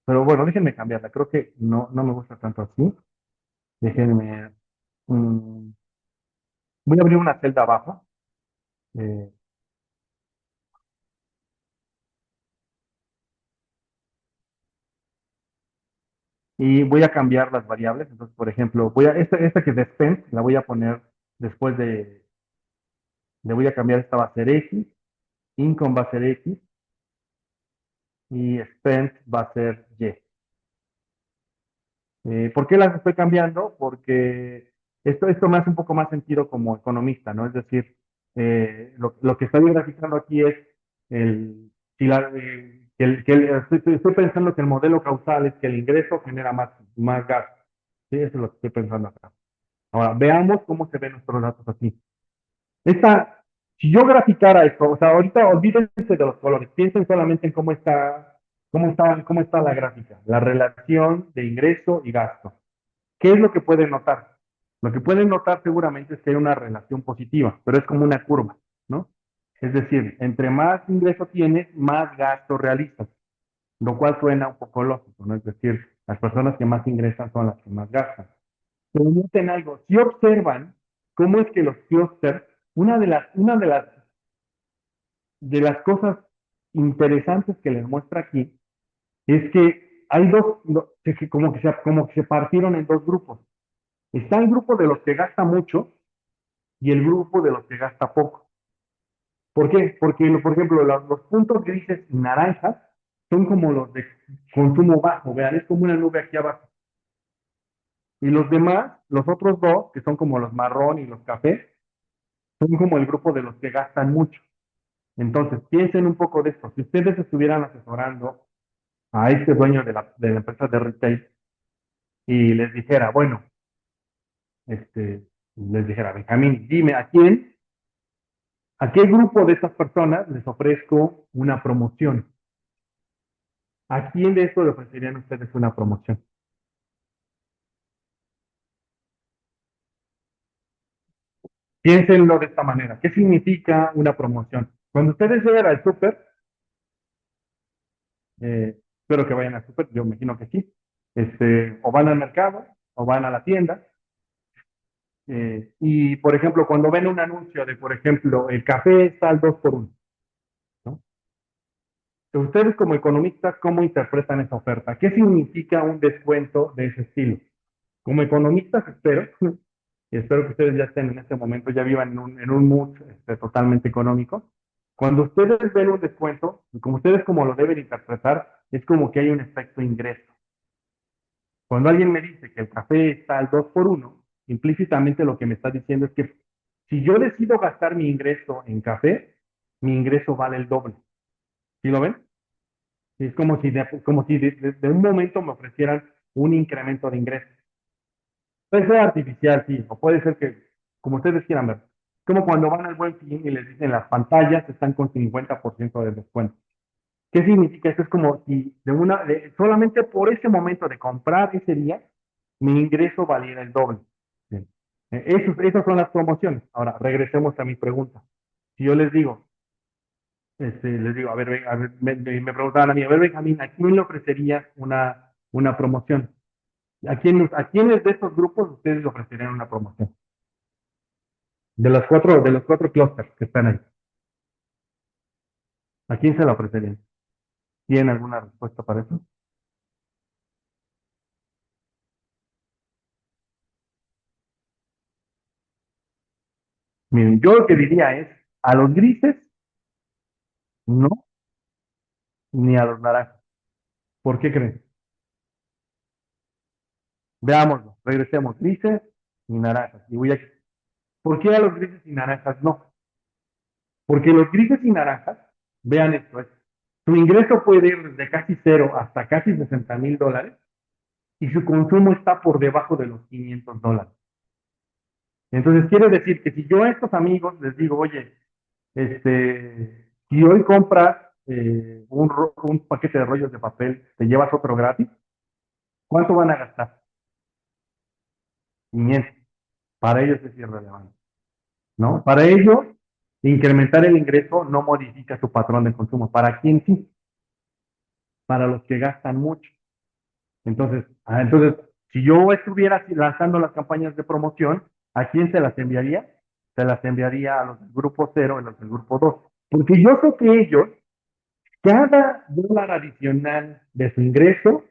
pero bueno, déjenme cambiarla. Creo que no me gusta tanto así. Déjenme. Mm, voy a abrir una celda abajo eh, y voy a cambiar las variables. Entonces, por ejemplo, esta que es de spend, la voy a poner después le voy a cambiar, esta va a ser X, income va a ser X y spend va a ser Y. ¿Por qué las estoy cambiando? Porque esto me hace un poco más sentido como economista, ¿no? Es decir, lo que estoy graficando aquí es si estoy pensando que el modelo causal es que el ingreso genera más gasto. Sí, eso es lo que estoy pensando acá. Ahora, veamos cómo se ven nuestros datos aquí. Esta, si yo graficara esto, o sea, ahorita olvídense de los colores, piensen solamente en cómo está la gráfica, la relación de ingreso y gasto. ¿Qué es lo que pueden notar? Lo que pueden notar seguramente es que hay una relación positiva, pero es como una curva, ¿no? Es decir, entre más ingreso tienes, más gasto realizas, lo cual suena un poco lógico, ¿no? Es decir, las personas que más ingresan son las que más gastan. Pero noten algo, si observan cómo es que los clusters, una de las cosas interesantes que les muestra aquí es que hay dos, como que se partieron en dos grupos. Está el grupo de los que gasta mucho y el grupo de los que gasta poco. ¿Por qué? Porque, por ejemplo, los puntos grises y naranjas son como los de consumo bajo, vean, es como una nube aquí abajo. Y los demás, los otros dos, que son como los marrón y los cafés, son como el grupo de los que gastan mucho. Entonces, piensen un poco de esto. Si ustedes estuvieran asesorando a este dueño de la empresa de retail y les dijera, bueno, les dijera, Benjamín, dime a qué grupo de estas personas les ofrezco una promoción. ¿A quién de estos le ofrecerían ustedes una promoción? Piénsenlo de esta manera. ¿Qué significa una promoción? Cuando ustedes llegan al súper, espero que vayan al súper, yo me imagino que sí, o van al mercado o van a la tienda, y por ejemplo, cuando ven un anuncio de, por ejemplo, el café está al 2 por uno, ¿no? Ustedes como economistas, ¿cómo interpretan esa oferta? ¿Qué significa un descuento de ese estilo? Como economistas, espero, y espero que ustedes ya estén en este momento, ya vivan en un mood totalmente económico. Cuando ustedes ven un descuento, como ustedes como lo deben interpretar, es como que hay un efecto ingreso. Cuando alguien me dice que el café está al 2 por uno, implícitamente lo que me está diciendo es que si yo decido gastar mi ingreso en café, mi ingreso vale el doble. ¿Sí lo ven? Es como si de un momento me ofrecieran un incremento de ingresos. Puede ser artificial, sí, o puede ser que, como ustedes quieran ver. Como cuando van al Buen Fin y les dicen las pantallas están con 50% de descuento. ¿Qué significa? Esto es como si solamente por ese momento de comprar ese día, mi ingreso valiera el doble. Bien. Esas son las promociones. Ahora, regresemos a mi pregunta. Si yo les digo, a ver, a ver, me preguntaban a mí, a ver, Benjamín, ¿a quién le ofrecerías una promoción? ¿A quiénes de estos grupos ustedes le ofrecerían una promoción? De los cuatro clústeres que están ahí, ¿a quién se la ofrecerían? ¿Tienen alguna respuesta para eso? Miren, yo lo que diría es, a los grises, no, ni a los naranjas. ¿Por qué creen? Veámoslo, regresemos, grises y naranjas. ¿Por qué a los grises y naranjas no? Porque los grises y naranjas, vean esto, su ingreso puede ir desde casi cero hasta casi $60,000 y su consumo está por debajo de los $500. Entonces quiere decir que si yo a estos amigos les digo, oye, si hoy compras un paquete de rollos de papel, te llevas otro gratis, ¿cuánto van a gastar? 500. Para ellos es irrelevante, ¿no? Para ellos, incrementar el ingreso no modifica su patrón de consumo. ¿Para quién sí? Para los que gastan mucho. Entonces, si yo estuviera lanzando las campañas de promoción, ¿A quién se las enviaría? Se las enviaría a los del grupo cero y los del grupo 2. Porque yo sé que ellos, cada dólar adicional de su ingreso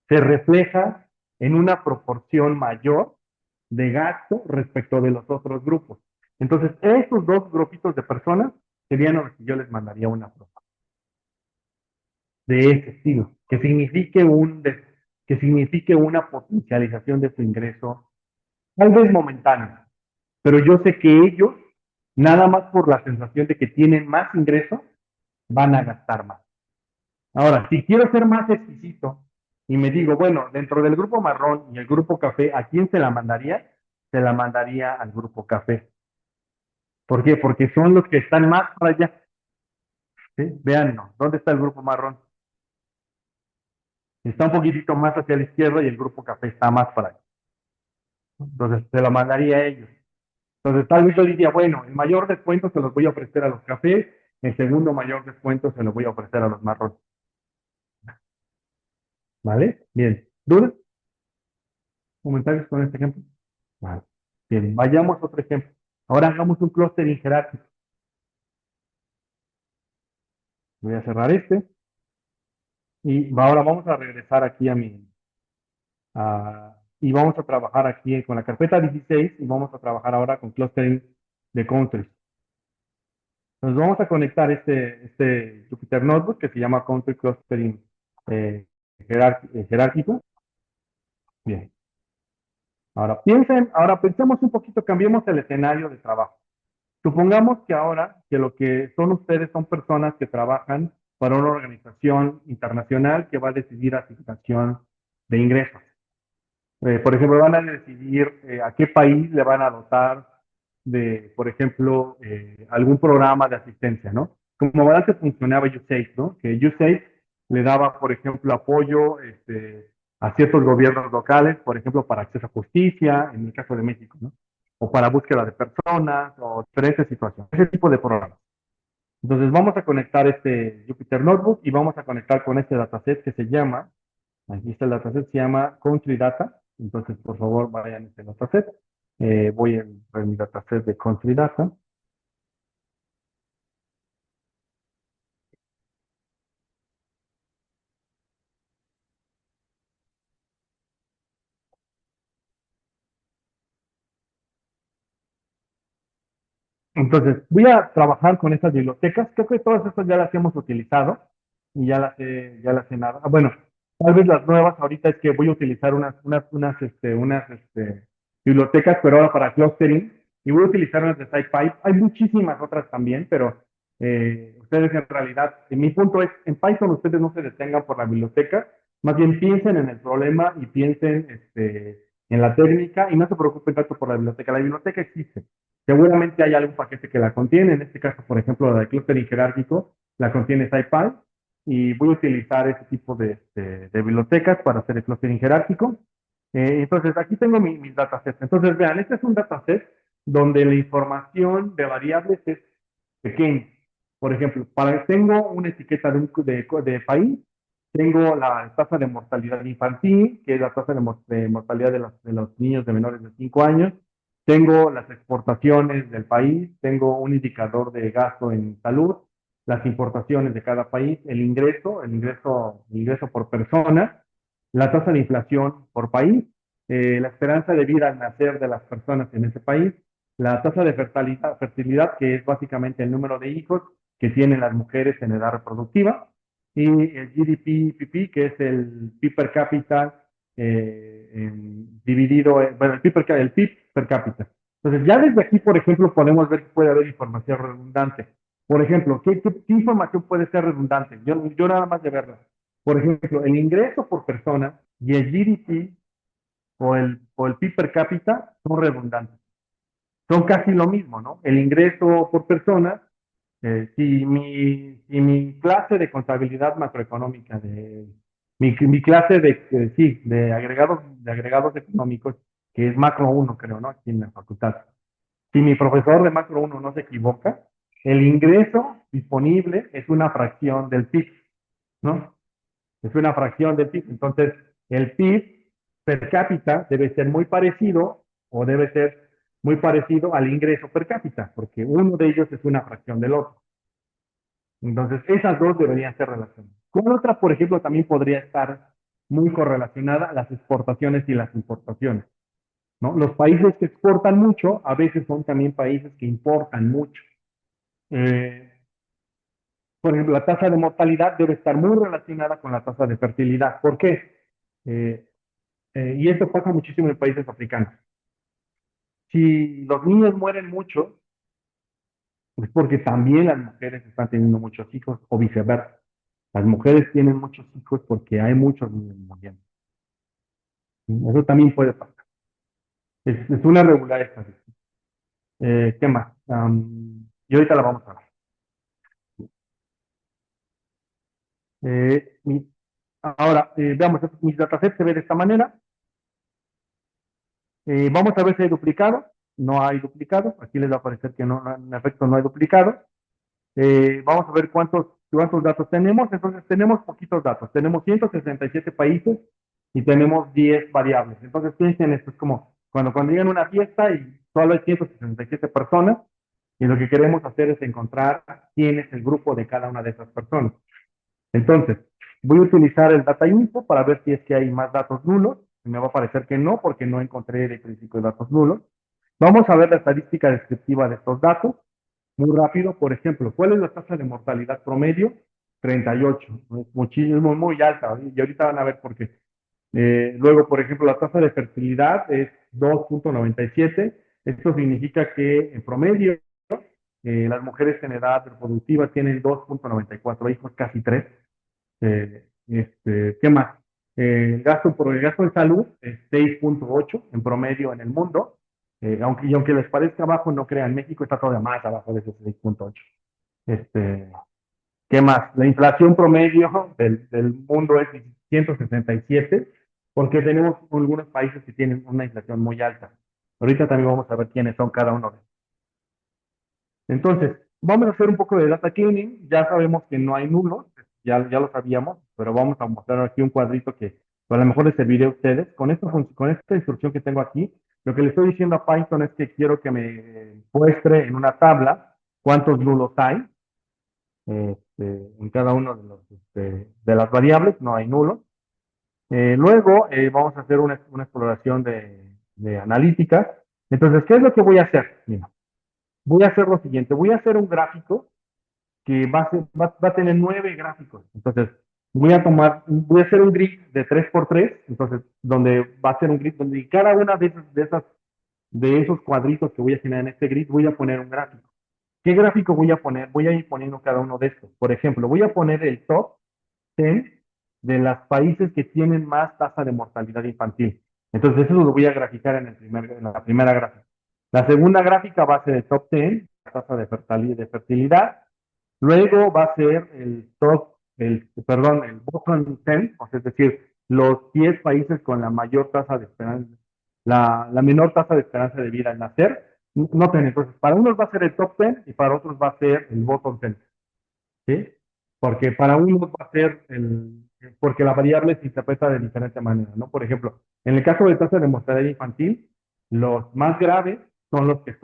se refleja en una proporción mayor de gasto respecto de los otros grupos. Entonces, esos dos grupitos de personas serían los que yo les mandaría una propuesta de ese estilo, que signifique una potencialización de su ingreso, tal vez momentánea, pero yo sé que ellos, nada más por la sensación de que tienen más ingreso, van a gastar más. Ahora, si quiero ser más exquisito y me digo, bueno, dentro del grupo marrón y el grupo café, ¿a quién se la mandaría? Se la mandaría al grupo café. ¿Por qué? Porque son los que están más para allá. ¿Sí? Vean, ¿no? ¿Dónde está el grupo marrón? Está un poquitito más hacia la izquierda y el grupo café está más para allá. Entonces, se lo mandaría a ellos. Entonces, tal vez yo diría, bueno, el mayor descuento se los voy a ofrecer a los cafés, el segundo mayor descuento se los voy a ofrecer a los marrones. ¿Vale? Bien. ¿Dudas? ¿Comentarios con este ejemplo? Vale. Bien, vayamos a otro ejemplo. Ahora hagamos un clúster jerárquico. Voy a cerrar este y ahora vamos a regresar aquí y vamos a trabajar aquí con la carpeta 16 y vamos a trabajar ahora con clustering de countries. Nos vamos a conectar este Jupyter Notebook que se llama Country Clustering jerárquico. Bien. Ahora pensemos un poquito, cambiemos el escenario de trabajo. Supongamos que ahora que lo que son ustedes son personas que trabajan para una organización internacional que va a decidir asignación de ingresos. Por ejemplo, van a decidir a qué país le van a dotar de, por ejemplo, algún programa de asistencia, ¿no? Como antes funcionaba USAID, ¿no? Que USAID le daba, por ejemplo, apoyo a ciertos gobiernos locales, por ejemplo, para acceso a justicia, en el caso de México, ¿no? O para búsqueda de personas, o diferentes situaciones, ese tipo de programas. Entonces vamos a conectar este Jupyter Notebook y vamos a conectar con este dataset que se llama, aquí está el dataset, se llama Country Data. Entonces, por favor, vayan a este dataset. Voy a ver mi dataset de Country Data. Entonces, voy a trabajar con estas bibliotecas. Creo que todas estas ya las hemos utilizado y ya las he nada. Bueno, tal vez las nuevas ahorita es que voy a utilizar unas bibliotecas, pero ahora para clustering, y voy a utilizar unas de SciPy. Hay muchísimas otras también, pero ustedes en realidad, mi punto es, en Python ustedes no se detengan por la biblioteca, más bien piensen en el problema y piensen en la técnica y no se preocupen tanto por la biblioteca. La biblioteca existe. Seguramente hay algún paquete que la contiene, en este caso, por ejemplo, la de clustering jerárquico, la contiene SciPy, y voy a utilizar ese tipo de bibliotecas para hacer el clustering jerárquico. Entonces, aquí tengo mis datasets. Entonces, vean, este es un dataset donde la información de variables es pequeña. Por ejemplo, tengo una etiqueta de país, tengo la tasa de mortalidad infantil, que es la tasa de mortalidad de los niños de menores de 5 años, tengo las exportaciones del país, tengo un indicador de gasto en salud, las importaciones de cada país, el ingreso por persona, la tasa de inflación por país, la esperanza de vida al nacer de las personas en ese país, la tasa de fertilidad, que es básicamente el número de hijos que tienen las mujeres en edad reproductiva, y el GDP, que es el PIB per cápita dividido, bueno, el PIB per cápita. Entonces, ya desde aquí, por ejemplo, podemos ver que puede haber información redundante. Por ejemplo, ¿qué información puede ser redundante? Yo nada más de verla. Por ejemplo, el ingreso por persona y el GDP o el PIB per cápita son redundantes. Son casi lo mismo, ¿no? El ingreso por persona, si mi clase de contabilidad macroeconómica, mi clase de agregados económicos, que es macro uno, creo, ¿no? Aquí en la facultad. Si mi profesor de macro uno no se equivoca, el ingreso disponible es una fracción del PIB, ¿no? Es una fracción del PIB. Entonces, el PIB per cápita debe ser muy parecido o debe ser muy parecido al ingreso per cápita, porque uno de ellos es una fracción del otro. Entonces, esas dos deberían ser relacionadas. Con otra, por ejemplo, también podría estar muy correlacionada las exportaciones y las importaciones, ¿no? Los países que exportan mucho a veces son también países que importan mucho. Eh, por ejemplo, la tasa de mortalidad debe estar muy relacionada con la tasa de fertilidad. ¿Por qué? Eh, y esto pasa muchísimo en países africanos. Si los niños mueren mucho, es porque también las mujeres están teniendo muchos hijos o viceversa. Las mujeres tienen muchos hijos porque hay muchos niños muriendo. Eso también puede pasar. Es una regular estadística. ¿Qué más? Y ahorita la vamos a ver. Ahora, veamos, mis datasets se ve de esta manera. Vamos a ver si hay duplicado. No hay duplicado. Aquí les va a aparecer que no, en efecto no hay duplicado. Vamos a ver cuántos datos tenemos. Entonces, tenemos poquitos datos. Tenemos 167 países y tenemos 10 variables. Entonces, piensen, esto es como cuando llegan a una fiesta y solo hay 167 personas y lo que queremos hacer es encontrar quién es el grupo de cada una de esas personas. Entonces, voy a utilizar el data info para ver si es que hay más datos nulos. Me va a parecer que no, porque no encontré de principio datos nulos. Vamos a ver la estadística descriptiva de estos datos. Muy rápido, por ejemplo, ¿cuál es la tasa de mortalidad promedio? 38. Es muchísimo, muy alta. Y ahorita van a ver por qué. Luego, por ejemplo, la tasa de fertilidad es 2,97. Esto significa que en promedio las mujeres en edad reproductiva tienen 2,94 hijos, casi 3. ¿Qué más? El gasto en salud es 6,8 en promedio en el mundo. Aunque les parezca bajo, no crean, México está todavía más abajo de ese 6,8. Este, ¿Qué más? La inflación promedio del mundo es 167, porque tenemos algunos países que tienen una inflación muy alta. Ahorita también vamos a ver quiénes son cada uno de ellos. Entonces, vamos a hacer un poco de data cleaning. Ya sabemos que no hay nulos, ya lo sabíamos, pero vamos a mostrar aquí un cuadrito que a lo mejor les servirá a ustedes. Con esta instrucción que tengo aquí, lo que le estoy diciendo a Python es que quiero que me muestre en una tabla cuántos nulos hay en cada uno de las variables, no hay nulos. Luego vamos a hacer una exploración de analíticas. Entonces, ¿qué es lo que voy a hacer? Mira, voy a hacer lo siguiente, voy a hacer un gráfico que va a tener 9 gráficos. Entonces, voy a hacer un grid de 3 por 3, entonces, donde va a ser un grid donde cada una de esos cuadritos que voy a generar en este grid, voy a poner un gráfico. ¿Qué gráfico voy a poner? Voy a ir poniendo cada uno de estos. Por ejemplo, voy a poner el top 10 de los países que tienen más tasa de mortalidad infantil. Entonces, eso lo voy a graficar en la primera gráfica. La segunda gráfica va a ser el top 10, la tasa de fertilidad. Luego va a ser el bottom 10, o sea, es decir, los 10 países con la mayor tasa de esperanza, la menor tasa de esperanza de vida al nacer. Noten, entonces, para unos va a ser el top 10 y para otros va a ser el bottom 10, ¿sí? Porque para unos va a ser porque la variable se interpreta de diferente manera, ¿no? Por ejemplo, en el caso de tasa de mortalidad infantil, los más graves son los que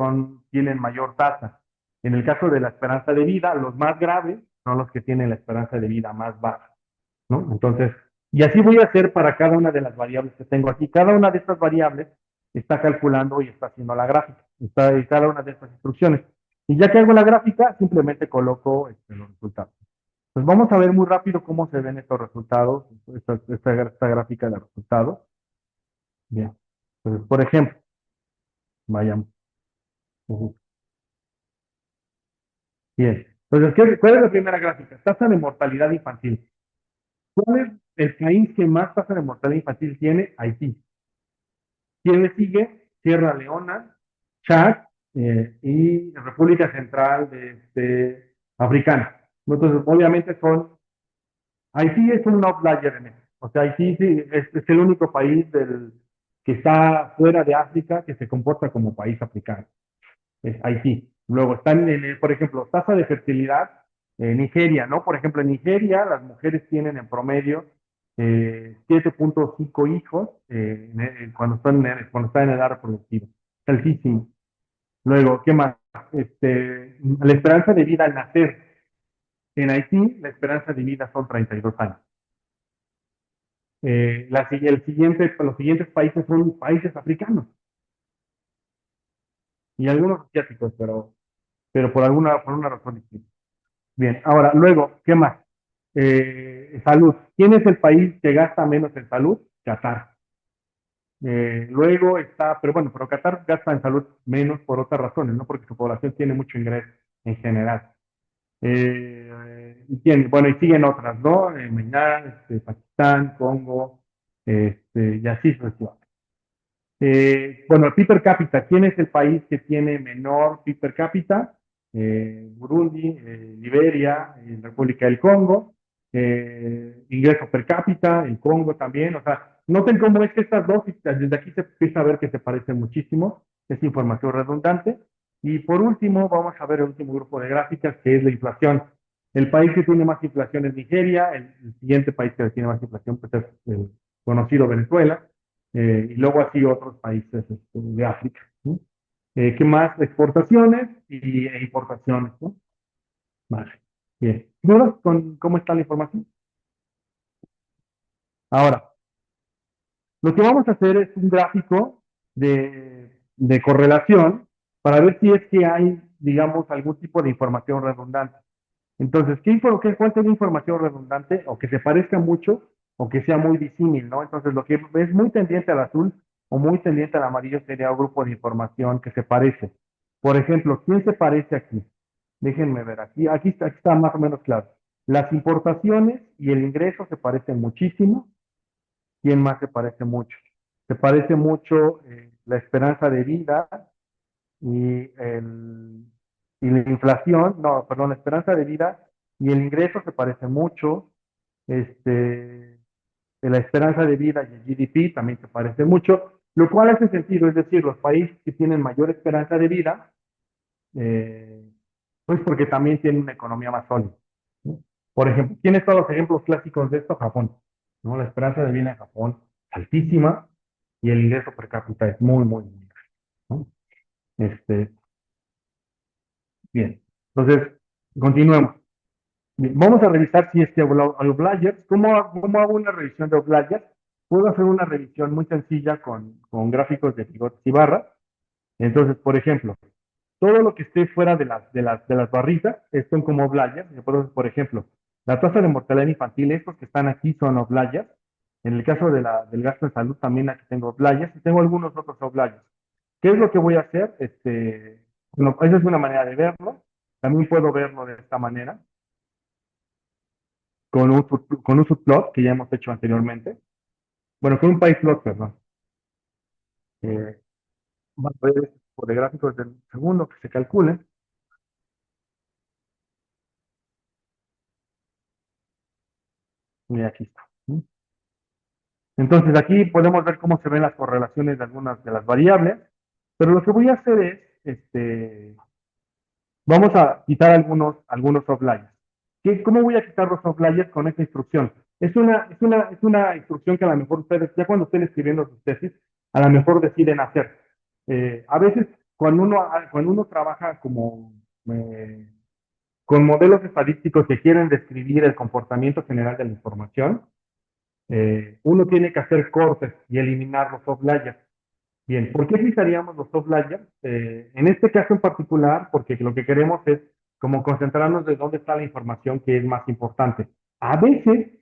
tienen mayor tasa. En el caso de la esperanza de vida, los más graves son los que tienen la esperanza de vida más baja, ¿no? Entonces, y así voy a hacer para cada una de las variables que tengo aquí. Cada una de estas variables está calculando y está haciendo la gráfica. Está en cada una de estas instrucciones. Y ya que hago la gráfica, simplemente coloco los resultados. Pues vamos a ver muy rápido cómo se ven estos resultados, esta gráfica de resultados. Bien. Entonces, por ejemplo, vayamos. Bien. Entonces, ¿cuál es la primera gráfica? Tasa de mortalidad infantil. ¿Cuál es el país que más tasa de mortalidad infantil tiene? Haití. ¿Quién le sigue? Sierra Leona, Chad y República Central Africana. Entonces, obviamente Haití es un outlier en eso. O sea, Haití sí, es el único país que está fuera de África que se comporta como país africano. Es Haití. Luego están, por ejemplo, tasa de fertilidad, Nigeria, ¿no? Por ejemplo, en Nigeria las mujeres tienen en promedio 7,5 hijos cuando están en edad reproductiva. Es altísimo. Luego, ¿qué más? La esperanza de vida al nacer. En Haití, la esperanza de vida son 32 años. Los siguientes países son países africanos y algunos asiáticos, pero por una razón distinta. Bien, ahora, luego, ¿qué más? Salud. ¿Quién es el país que gasta menos en salud? Qatar. Luego está, pero bueno, pero Qatar gasta en salud menos por otras razones, no porque su población tiene mucho ingreso en general. ¿Y quién? Bueno, y siguen otras, ¿no? Myanmar, Pakistán, Congo, y así sucesivamente. Bueno, el PIB per cápita, ¿quién es el país que tiene menor PIB per cápita? Burundi, Liberia, República del Congo, ingreso per cápita, el Congo también, o sea, noten cómo es que estas dos, desde aquí se empieza a ver que se parecen muchísimo, es información redundante. Y por último, vamos a ver el último grupo de gráficas, que es la inflación. El país que tiene más inflación es Nigeria, el siguiente país que tiene más inflación pues, es el conocido Venezuela, y luego así otros países de África. ¿No? ¿Qué más? Exportaciones e importaciones. ¿No? Vale. Bien. ¿Dudas con cómo está la información? Ahora, lo que vamos a hacer es un gráfico de correlación para ver si es que hay, digamos, algún tipo de información redundante. Entonces, ¿cuál es la información redundante o que se parezca mucho o que sea muy disímil, ¿no? Entonces, lo que es muy tendiente al azul o muy tendiente al amarillo sería un grupo de información que se parece. Por ejemplo, ¿quién se parece aquí? Déjenme ver, aquí está más o menos claro. Las importaciones y el ingreso se parecen muchísimo. ¿Quién más se parece mucho? Se parece mucho la esperanza de vida y, y la inflación, no, perdón, la esperanza de vida y el ingreso se parecen mucho. Este, la esperanza de vida y el GDP también se parecen mucho, lo cual hace sentido, es decir, los países que tienen mayor esperanza de vida, eh, pues porque también tienen una economía más sólida. ¿No? Por ejemplo, ¿tienes todos los ejemplos clásicos de esto? Japón. ¿No? La esperanza de vida en Japón es altísima y el ingreso per cápita es muy, muy, muy alto. ¿No? Bien, entonces, continuemos. Bien, vamos a revisar si es que outliers, ¿cómo hago una revisión de outliers? Puedo hacer una revisión muy sencilla con gráficos de bigotes y barras. Entonces, por ejemplo, todo lo que esté fuera de las barritas son como outliers. Entonces, por ejemplo, la tasa de mortalidad infantil, estos que están aquí son outliers. En el caso del gasto en salud, también aquí tengo outliers y tengo algunos otros outliers. ¿Qué es lo que voy a hacer? Bueno, esa es una manera de verlo. También puedo verlo de esta manera, con un subplot que ya hemos hecho anteriormente. Bueno, con un pie plot, perdón. Eh, Vamos a ver este tipo de gráficos del segundo que se calculen. Y aquí está. ¿Sí? Entonces aquí podemos ver cómo se ven las correlaciones de algunas de las variables, pero lo que voy a hacer es, vamos a quitar algunos outliers. ¿Cómo voy a quitar los outliers con esta instrucción? Es una instrucción que a lo mejor ustedes, ya cuando estén escribiendo sus tesis, a lo mejor deciden hacer. A veces, cuando uno trabaja eh, con modelos estadísticos que quieren describir el comportamiento general de la información, uno tiene que hacer cortes y eliminar los outliers. Bien, ¿por qué quitaríamos los outliers? En este caso en particular, porque lo que queremos es como concentrarnos de dónde está la información que es más importante. A veces,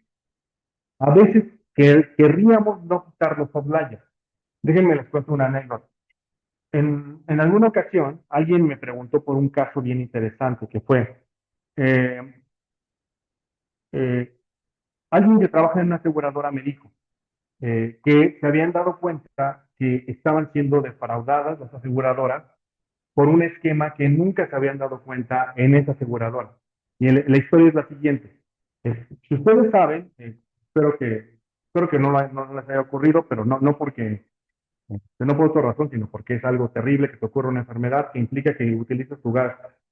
a veces querríamos no quitar los outliers. Déjenme les cuento una anécdota. En alguna ocasión, alguien me preguntó por un caso bien interesante que fue eh, eh, alguien que trabaja en una aseguradora me dijo que se habían dado cuenta que estaban siendo defraudadas las aseguradoras por un esquema que nunca se habían dado cuenta en esa aseguradora. Y la historia es la siguiente. Si ustedes saben, espero que no les haya ocurrido, pero no porque, no por otra razón, sino porque es algo terrible que te ocurra una enfermedad que implica que utilices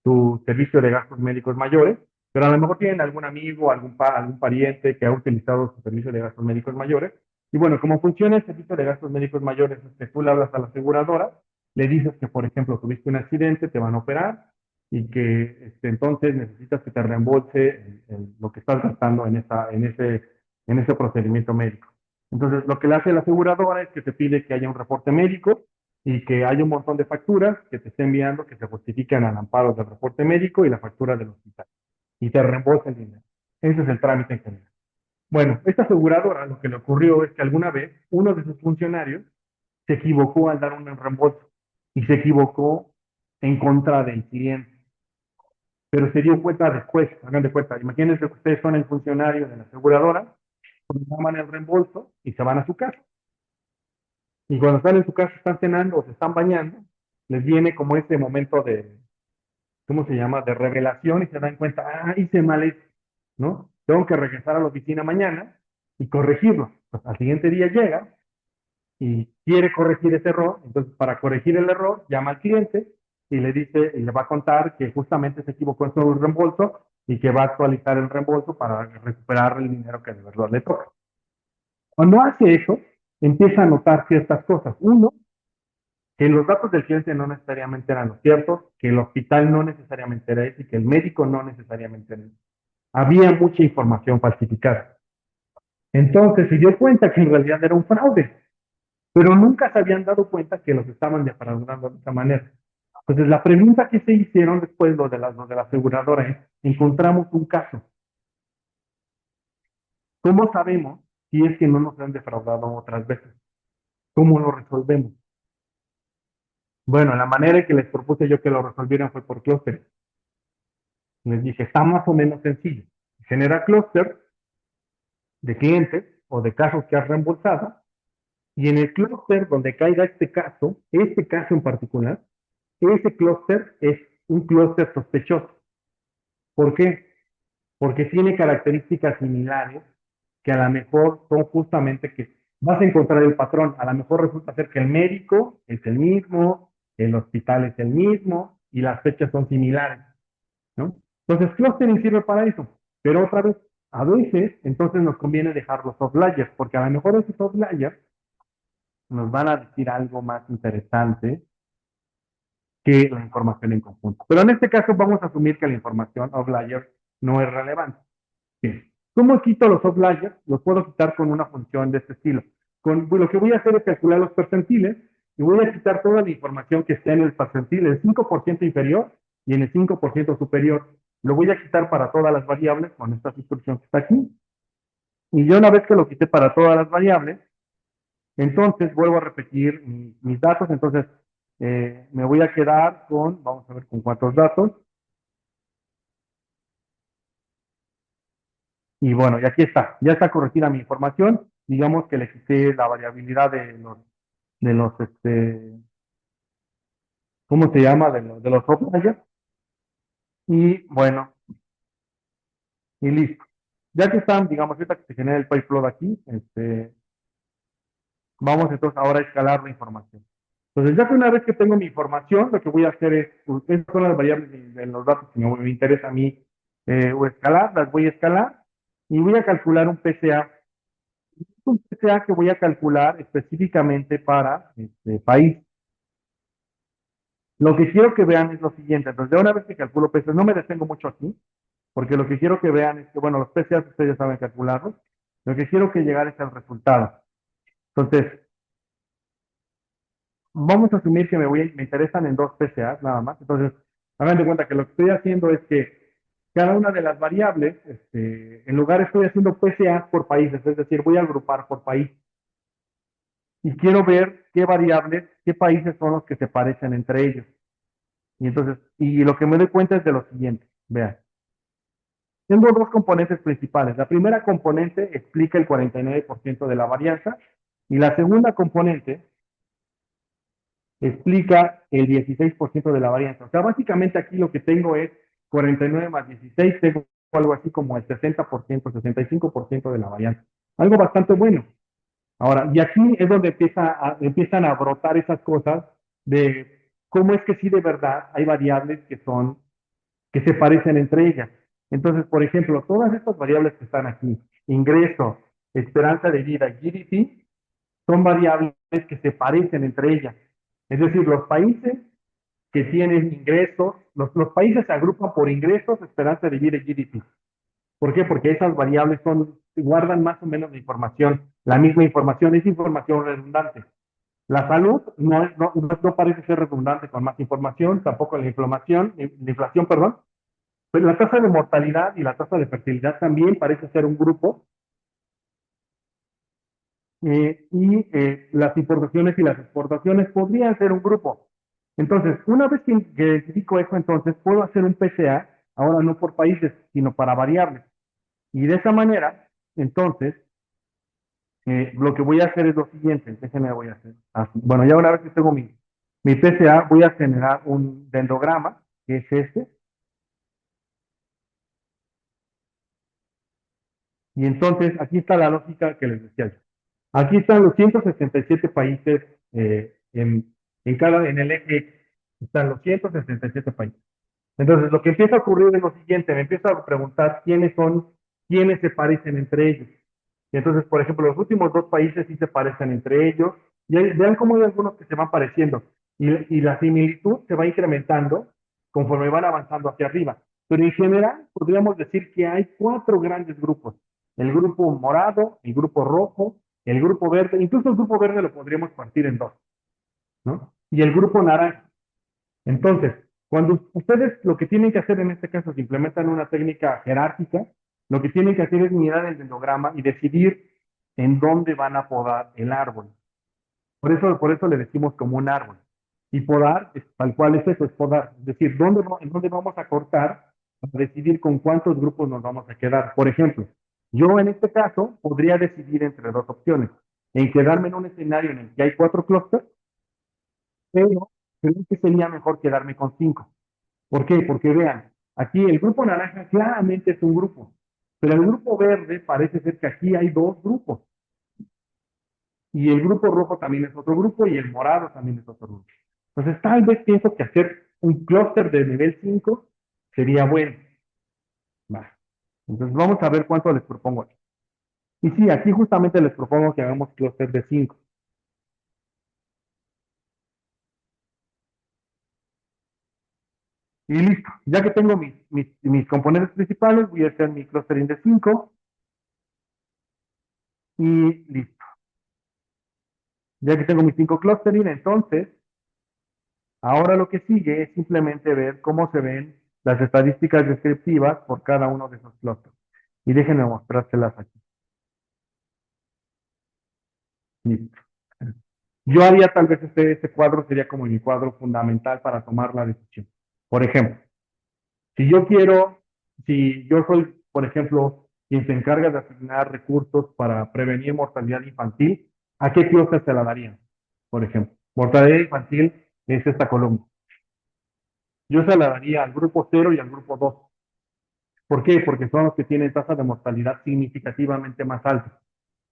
tu servicio de gastos médicos mayores, pero a lo mejor tienen algún amigo, algún pariente que ha utilizado su servicio de gastos médicos mayores. Y bueno, como funciona el servicio de gastos médicos mayores, es que tú le hablas a la aseguradora le dices que, por ejemplo, tuviste un accidente, te van a operar y que entonces necesitas que te reembolse lo que estás gastando en ese procedimiento médico. Entonces, lo que le hace la aseguradora es que te pide que haya un reporte médico y que haya un montón de facturas que te esté enviando que se justifican al amparo del reporte médico y la factura del hospital. Y te reembolsa el dinero. Ese es el trámite en general. Bueno, esta aseguradora lo que le ocurrió es que alguna vez uno de sus funcionarios se equivocó al dar un reembolso y se equivocó en contra del cliente, pero se dio cuenta después, hagan de cuenta, imagínense que ustedes son el funcionario de la aseguradora, programan el reembolso y se van a su casa. Y cuando están en su casa, están cenando o se están bañando, les viene como ese momento de, ¿cómo se llama?, de revelación y se dan cuenta, ah, hice mal esto, ¿no? Tengo que regresar a la oficina mañana y corregirlo. Pues al siguiente día llega y quiere corregir ese error, entonces para corregir el error llama al cliente y le dice y le va a contar que justamente se equivocó en su reembolso y que va a actualizar el reembolso para recuperar el dinero que de verdad le toca. Cuando hace eso, empieza a notar ciertas cosas. Uno, que los datos del cliente no necesariamente eran los ciertos, que el hospital no necesariamente era ese y que el médico no necesariamente era ese. Había mucha información falsificada. Entonces se dio cuenta que en realidad era un fraude, pero nunca se habían dado cuenta que los estaban defraudando de esa manera. Entonces, la pregunta que se hicieron después, los de la aseguradora, es, encontramos un caso. ¿Cómo sabemos si es que no nos han defraudado otras veces? ¿Cómo lo resolvemos? Bueno, la manera en que les propuse yo que lo resolvieran fue por clúster. Les dije, está más o menos sencillo. Genera clúster de clientes o de casos que has reembolsado, y en el clúster donde caiga este caso en particular, ese clúster es un clúster sospechoso. ¿Por qué? Porque tiene características similares que a lo mejor son justamente que vas a encontrar el patrón. A lo mejor resulta ser que el médico es el mismo, el hospital es el mismo y las fechas son similares, ¿no? Entonces, clustering sirve para eso. Pero otra vez, a veces, entonces nos conviene dejar los outliers, porque a lo mejor esos outliers nos van a decir algo más interesante que la información en conjunto. Pero en este caso vamos a asumir que la información outlier no es relevante. Bien. ¿Cómo quito los outliers? Los puedo quitar con una función de este estilo. Lo que voy a hacer es calcular los percentiles y voy a quitar toda la información que esté en el percentil, el 5% inferior y en el 5% superior. Lo voy a quitar para todas las variables con esta instrucción que está aquí. Y yo una vez que lo quité para todas las variables, entonces vuelvo a repetir mis datos. Entonces me voy a quedar con, vamos a ver con cuántos datos. Y bueno, y aquí está, ya está corregida mi información. Digamos que le quité la variabilidad ¿cómo se llama? De los outliers. Y bueno, y listo. Ya que están, digamos, ahorita que se genera el pipeflow aquí, vamos entonces ahora a escalar la información. Entonces, ya que una vez que tengo mi información, lo que voy a hacer es, pues, estas son las variables de los datos que me interesa a mí o escalar, las voy a escalar y voy a calcular un PCA. Un PCA que voy a calcular específicamente para este país. Lo que quiero que vean es lo siguiente. Entonces, de una vez que calculo PCA, no me detengo mucho aquí, porque lo que quiero que vean es que, bueno, los PCA ustedes ya saben calcularlos. Lo que quiero que llegar es al resultado. Entonces, vamos a asumir que me interesan en dos PCA nada más. Entonces, hagan de cuenta que lo que estoy haciendo es que cada una de las variables, en lugar estoy haciendo PCA por países, es decir, voy a agrupar por país. Y quiero ver qué variables, qué países son los que se parecen entre ellos. Y entonces, y lo que me doy cuenta es de lo siguiente. Vean, tengo dos componentes principales. La primera componente explica el 49% de la varianza y la segunda componente explica el 16% de la varianza. O sea, básicamente aquí lo que tengo es 49 más 16, tengo algo así como el 60%, 65% de la varianza. Algo bastante bueno. Ahora, y aquí es donde empiezan a brotar esas cosas de cómo es que sí de verdad hay variables que se parecen entre ellas. Entonces, por ejemplo, todas estas variables que están aquí, ingreso, esperanza de vida, GDP, son variables que se parecen entre ellas. Es decir, los países que tienen ingresos, los países se agrupan por ingresos, esperanza de vida y GDP. ¿Por qué? Porque esas variables guardan más o menos la misma información, es información redundante. La salud no parece ser redundante con más información, tampoco la inflación, perdón, pero la tasa de mortalidad y la tasa de fertilidad también parece ser un grupo, las importaciones y las exportaciones podrían ser un grupo. Entonces, una vez que identifico eso, entonces puedo hacer un PCA, ahora no por países, sino para variables. Y de esa manera, entonces, lo que voy a hacer es lo siguiente, déjenme voy a hacer así. Bueno, ya una vez que tengo mi PCA, voy a generar un dendrograma, que es este, y entonces aquí está la lógica que les decía yo. Aquí están los 167 países en el eje X, están los 167 países. Entonces, lo que empieza a ocurrir es lo siguiente, me empiezo a preguntar quiénes se parecen entre ellos. Y entonces, por ejemplo, los últimos dos países sí se parecen entre ellos. Vean cómo hay algunos que se van pareciendo. Y la similitud se va incrementando conforme van avanzando hacia arriba. Pero en general, podríamos decir que hay cuatro grandes grupos. El grupo morado, el grupo rojo, el grupo verde. Incluso el grupo verde lo podríamos partir en dos, ¿no? Y el grupo naranja. Entonces, cuando ustedes lo que tienen que hacer en este caso, si implementan una técnica jerárquica, lo que tienen que hacer es mirar el dendrograma y decidir en dónde van a podar el árbol. Por eso le decimos como un árbol. Y podar, tal cual es eso, es podar. Es decir, en dónde vamos a cortar para decidir con cuántos grupos nos vamos a quedar. Por ejemplo, yo en este caso podría decidir entre dos opciones. En quedarme en un escenario en el que hay cuatro clústeres, pero creo que sería mejor quedarme con cinco. ¿Por qué? Porque vean, aquí el grupo naranja claramente es un grupo, pero el grupo verde parece ser que aquí hay dos grupos, y el grupo rojo también es otro grupo, y el morado también es otro grupo. Entonces, tal vez pienso que hacer un clúster de nivel 5 sería bueno. Va. Entonces, vamos a ver cuánto les propongo aquí. Y sí, aquí justamente les propongo que hagamos clúster de 5. Y listo. Ya que tengo mis componentes principales, voy a hacer mi clustering de 5 y listo. Ya que tengo mis 5 clustering, entonces ahora lo que sigue es simplemente ver cómo se ven las estadísticas descriptivas por cada uno de esos clústeres. Y déjenme mostrárselas aquí. Listo. Yo haría tal vez este cuadro sería como mi cuadro fundamental para tomar la decisión. Por ejemplo, si yo quiero, si yo soy, por ejemplo, quien se encarga de asignar recursos para prevenir mortalidad infantil, ¿a qué clúster se la darían? Por ejemplo, mortalidad infantil es esta columna. Yo se la daría al grupo 0 y al grupo 2. ¿Por qué? Porque son los que tienen tasas de mortalidad significativamente más altas.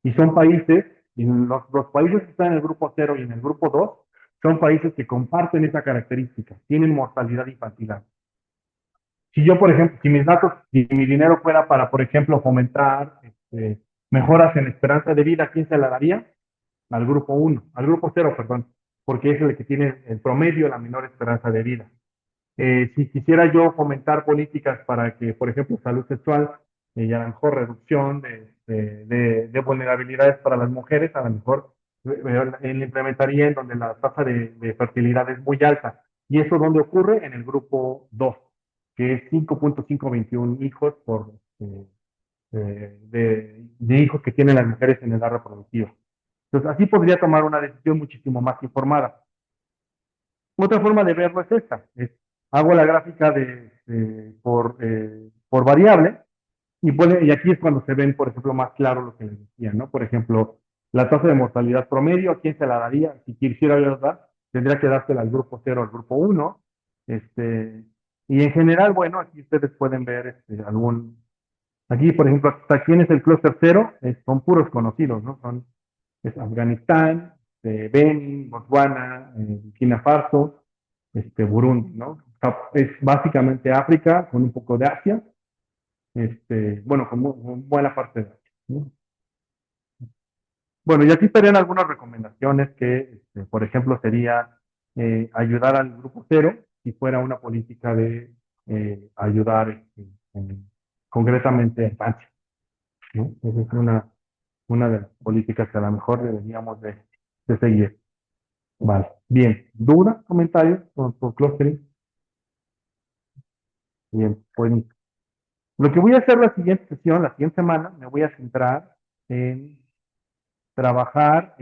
Y son países, y los países que están en el grupo 0 y en el grupo 2, son países que comparten esa característica, tienen mortalidad infantil alta. Si yo, por ejemplo, si mi dinero fuera para, por ejemplo, fomentar mejoras en esperanza de vida, ¿a quién se la daría? Al grupo 1, al grupo 0, perdón, porque es el que tiene el promedio la menor esperanza de vida. Si quisiera yo fomentar políticas para que, por ejemplo, salud sexual y a lo mejor reducción de vulnerabilidades para las mujeres, a lo mejor él implementaría en donde la tasa de fertilidad es muy alta. ¿Y eso dónde ocurre? En el grupo 2, que es 5.521 hijos de hijos que tienen las mujeres en edad reproductiva. Entonces, así podría tomar una decisión muchísimo más informada. Otra forma de verlo es esta. Hago la gráfica por variable y aquí es cuando se ven, por ejemplo, más claro lo que les decía, ¿no? Por ejemplo, la tasa de mortalidad promedio, ¿a quién se la daría? Si quisiera yo dar, tendría que dársela al grupo 0, al grupo 1. Y en general, bueno, aquí ustedes pueden ver aquí, por ejemplo, hasta quién es el clúster 0, son puros conocidos, ¿no? Es Afganistán, Benin, Botswana, Burkina Faso, Burundi, ¿no? O sea, es básicamente África con un poco de Asia, bueno, con buena parte de Asia, ¿no? Bueno, y aquí estarían algunas recomendaciones que, por ejemplo, sería ayudar al grupo cero si fuera una política de ayudar concretamente a infancia, ¿no? Esa es una de las políticas que a lo mejor deberíamos de seguir. Vale. Bien. ¿Dudas, comentarios por clustering? Bien. Pues lo que voy a hacer la siguiente sesión, la siguiente semana, me voy a centrar en trabajar